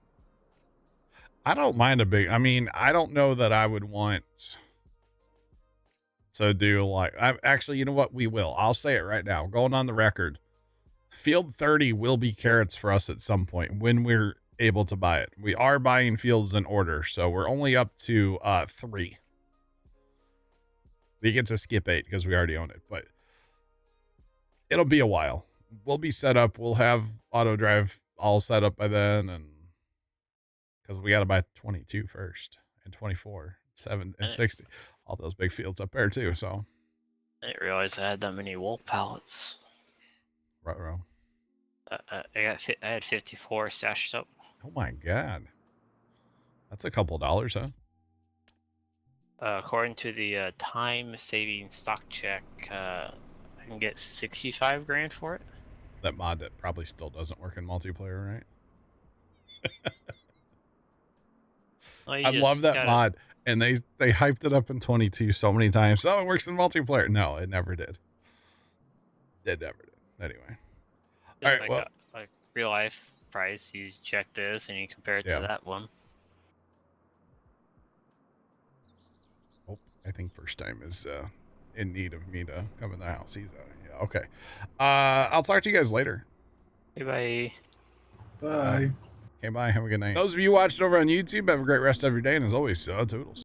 I don't mind a big, I mean, I don't know that I would want to do like, actually, you know what? We will. I'll say it right now. Going on the record. Field 30 will be carrots for us at some point when we're able to buy it. We are buying fields in order, so we're only up to 3. We get to skip 8 because we already own it, but it'll be a while. We'll be set up. We'll have auto drive all set up by then, and because we got to buy 22 first, and 24, 7, and 60. All those big fields up there too. So I didn't realize I had that many wool pallets. Right. I had 54 stashed up. Oh my god, that's a couple dollars, huh? According to the time-saving stock check, I can get 65 grand for it. That mod that probably still doesn't work in multiplayer, right? Well, I love that mod, and they hyped it up in 22 so many times. Oh, it works in multiplayer. No, it never did. It never did. Anyway. All right, like well, like real life price. You check this and you compare it to that one. Oh, I think first time is in need of me to come in the house. He's yeah, okay. I'll talk to you guys later. Hey, bye. Bye. Okay, bye. Have a good night. Those of you watching over on YouTube, have a great rest of your day, and as always, toodles.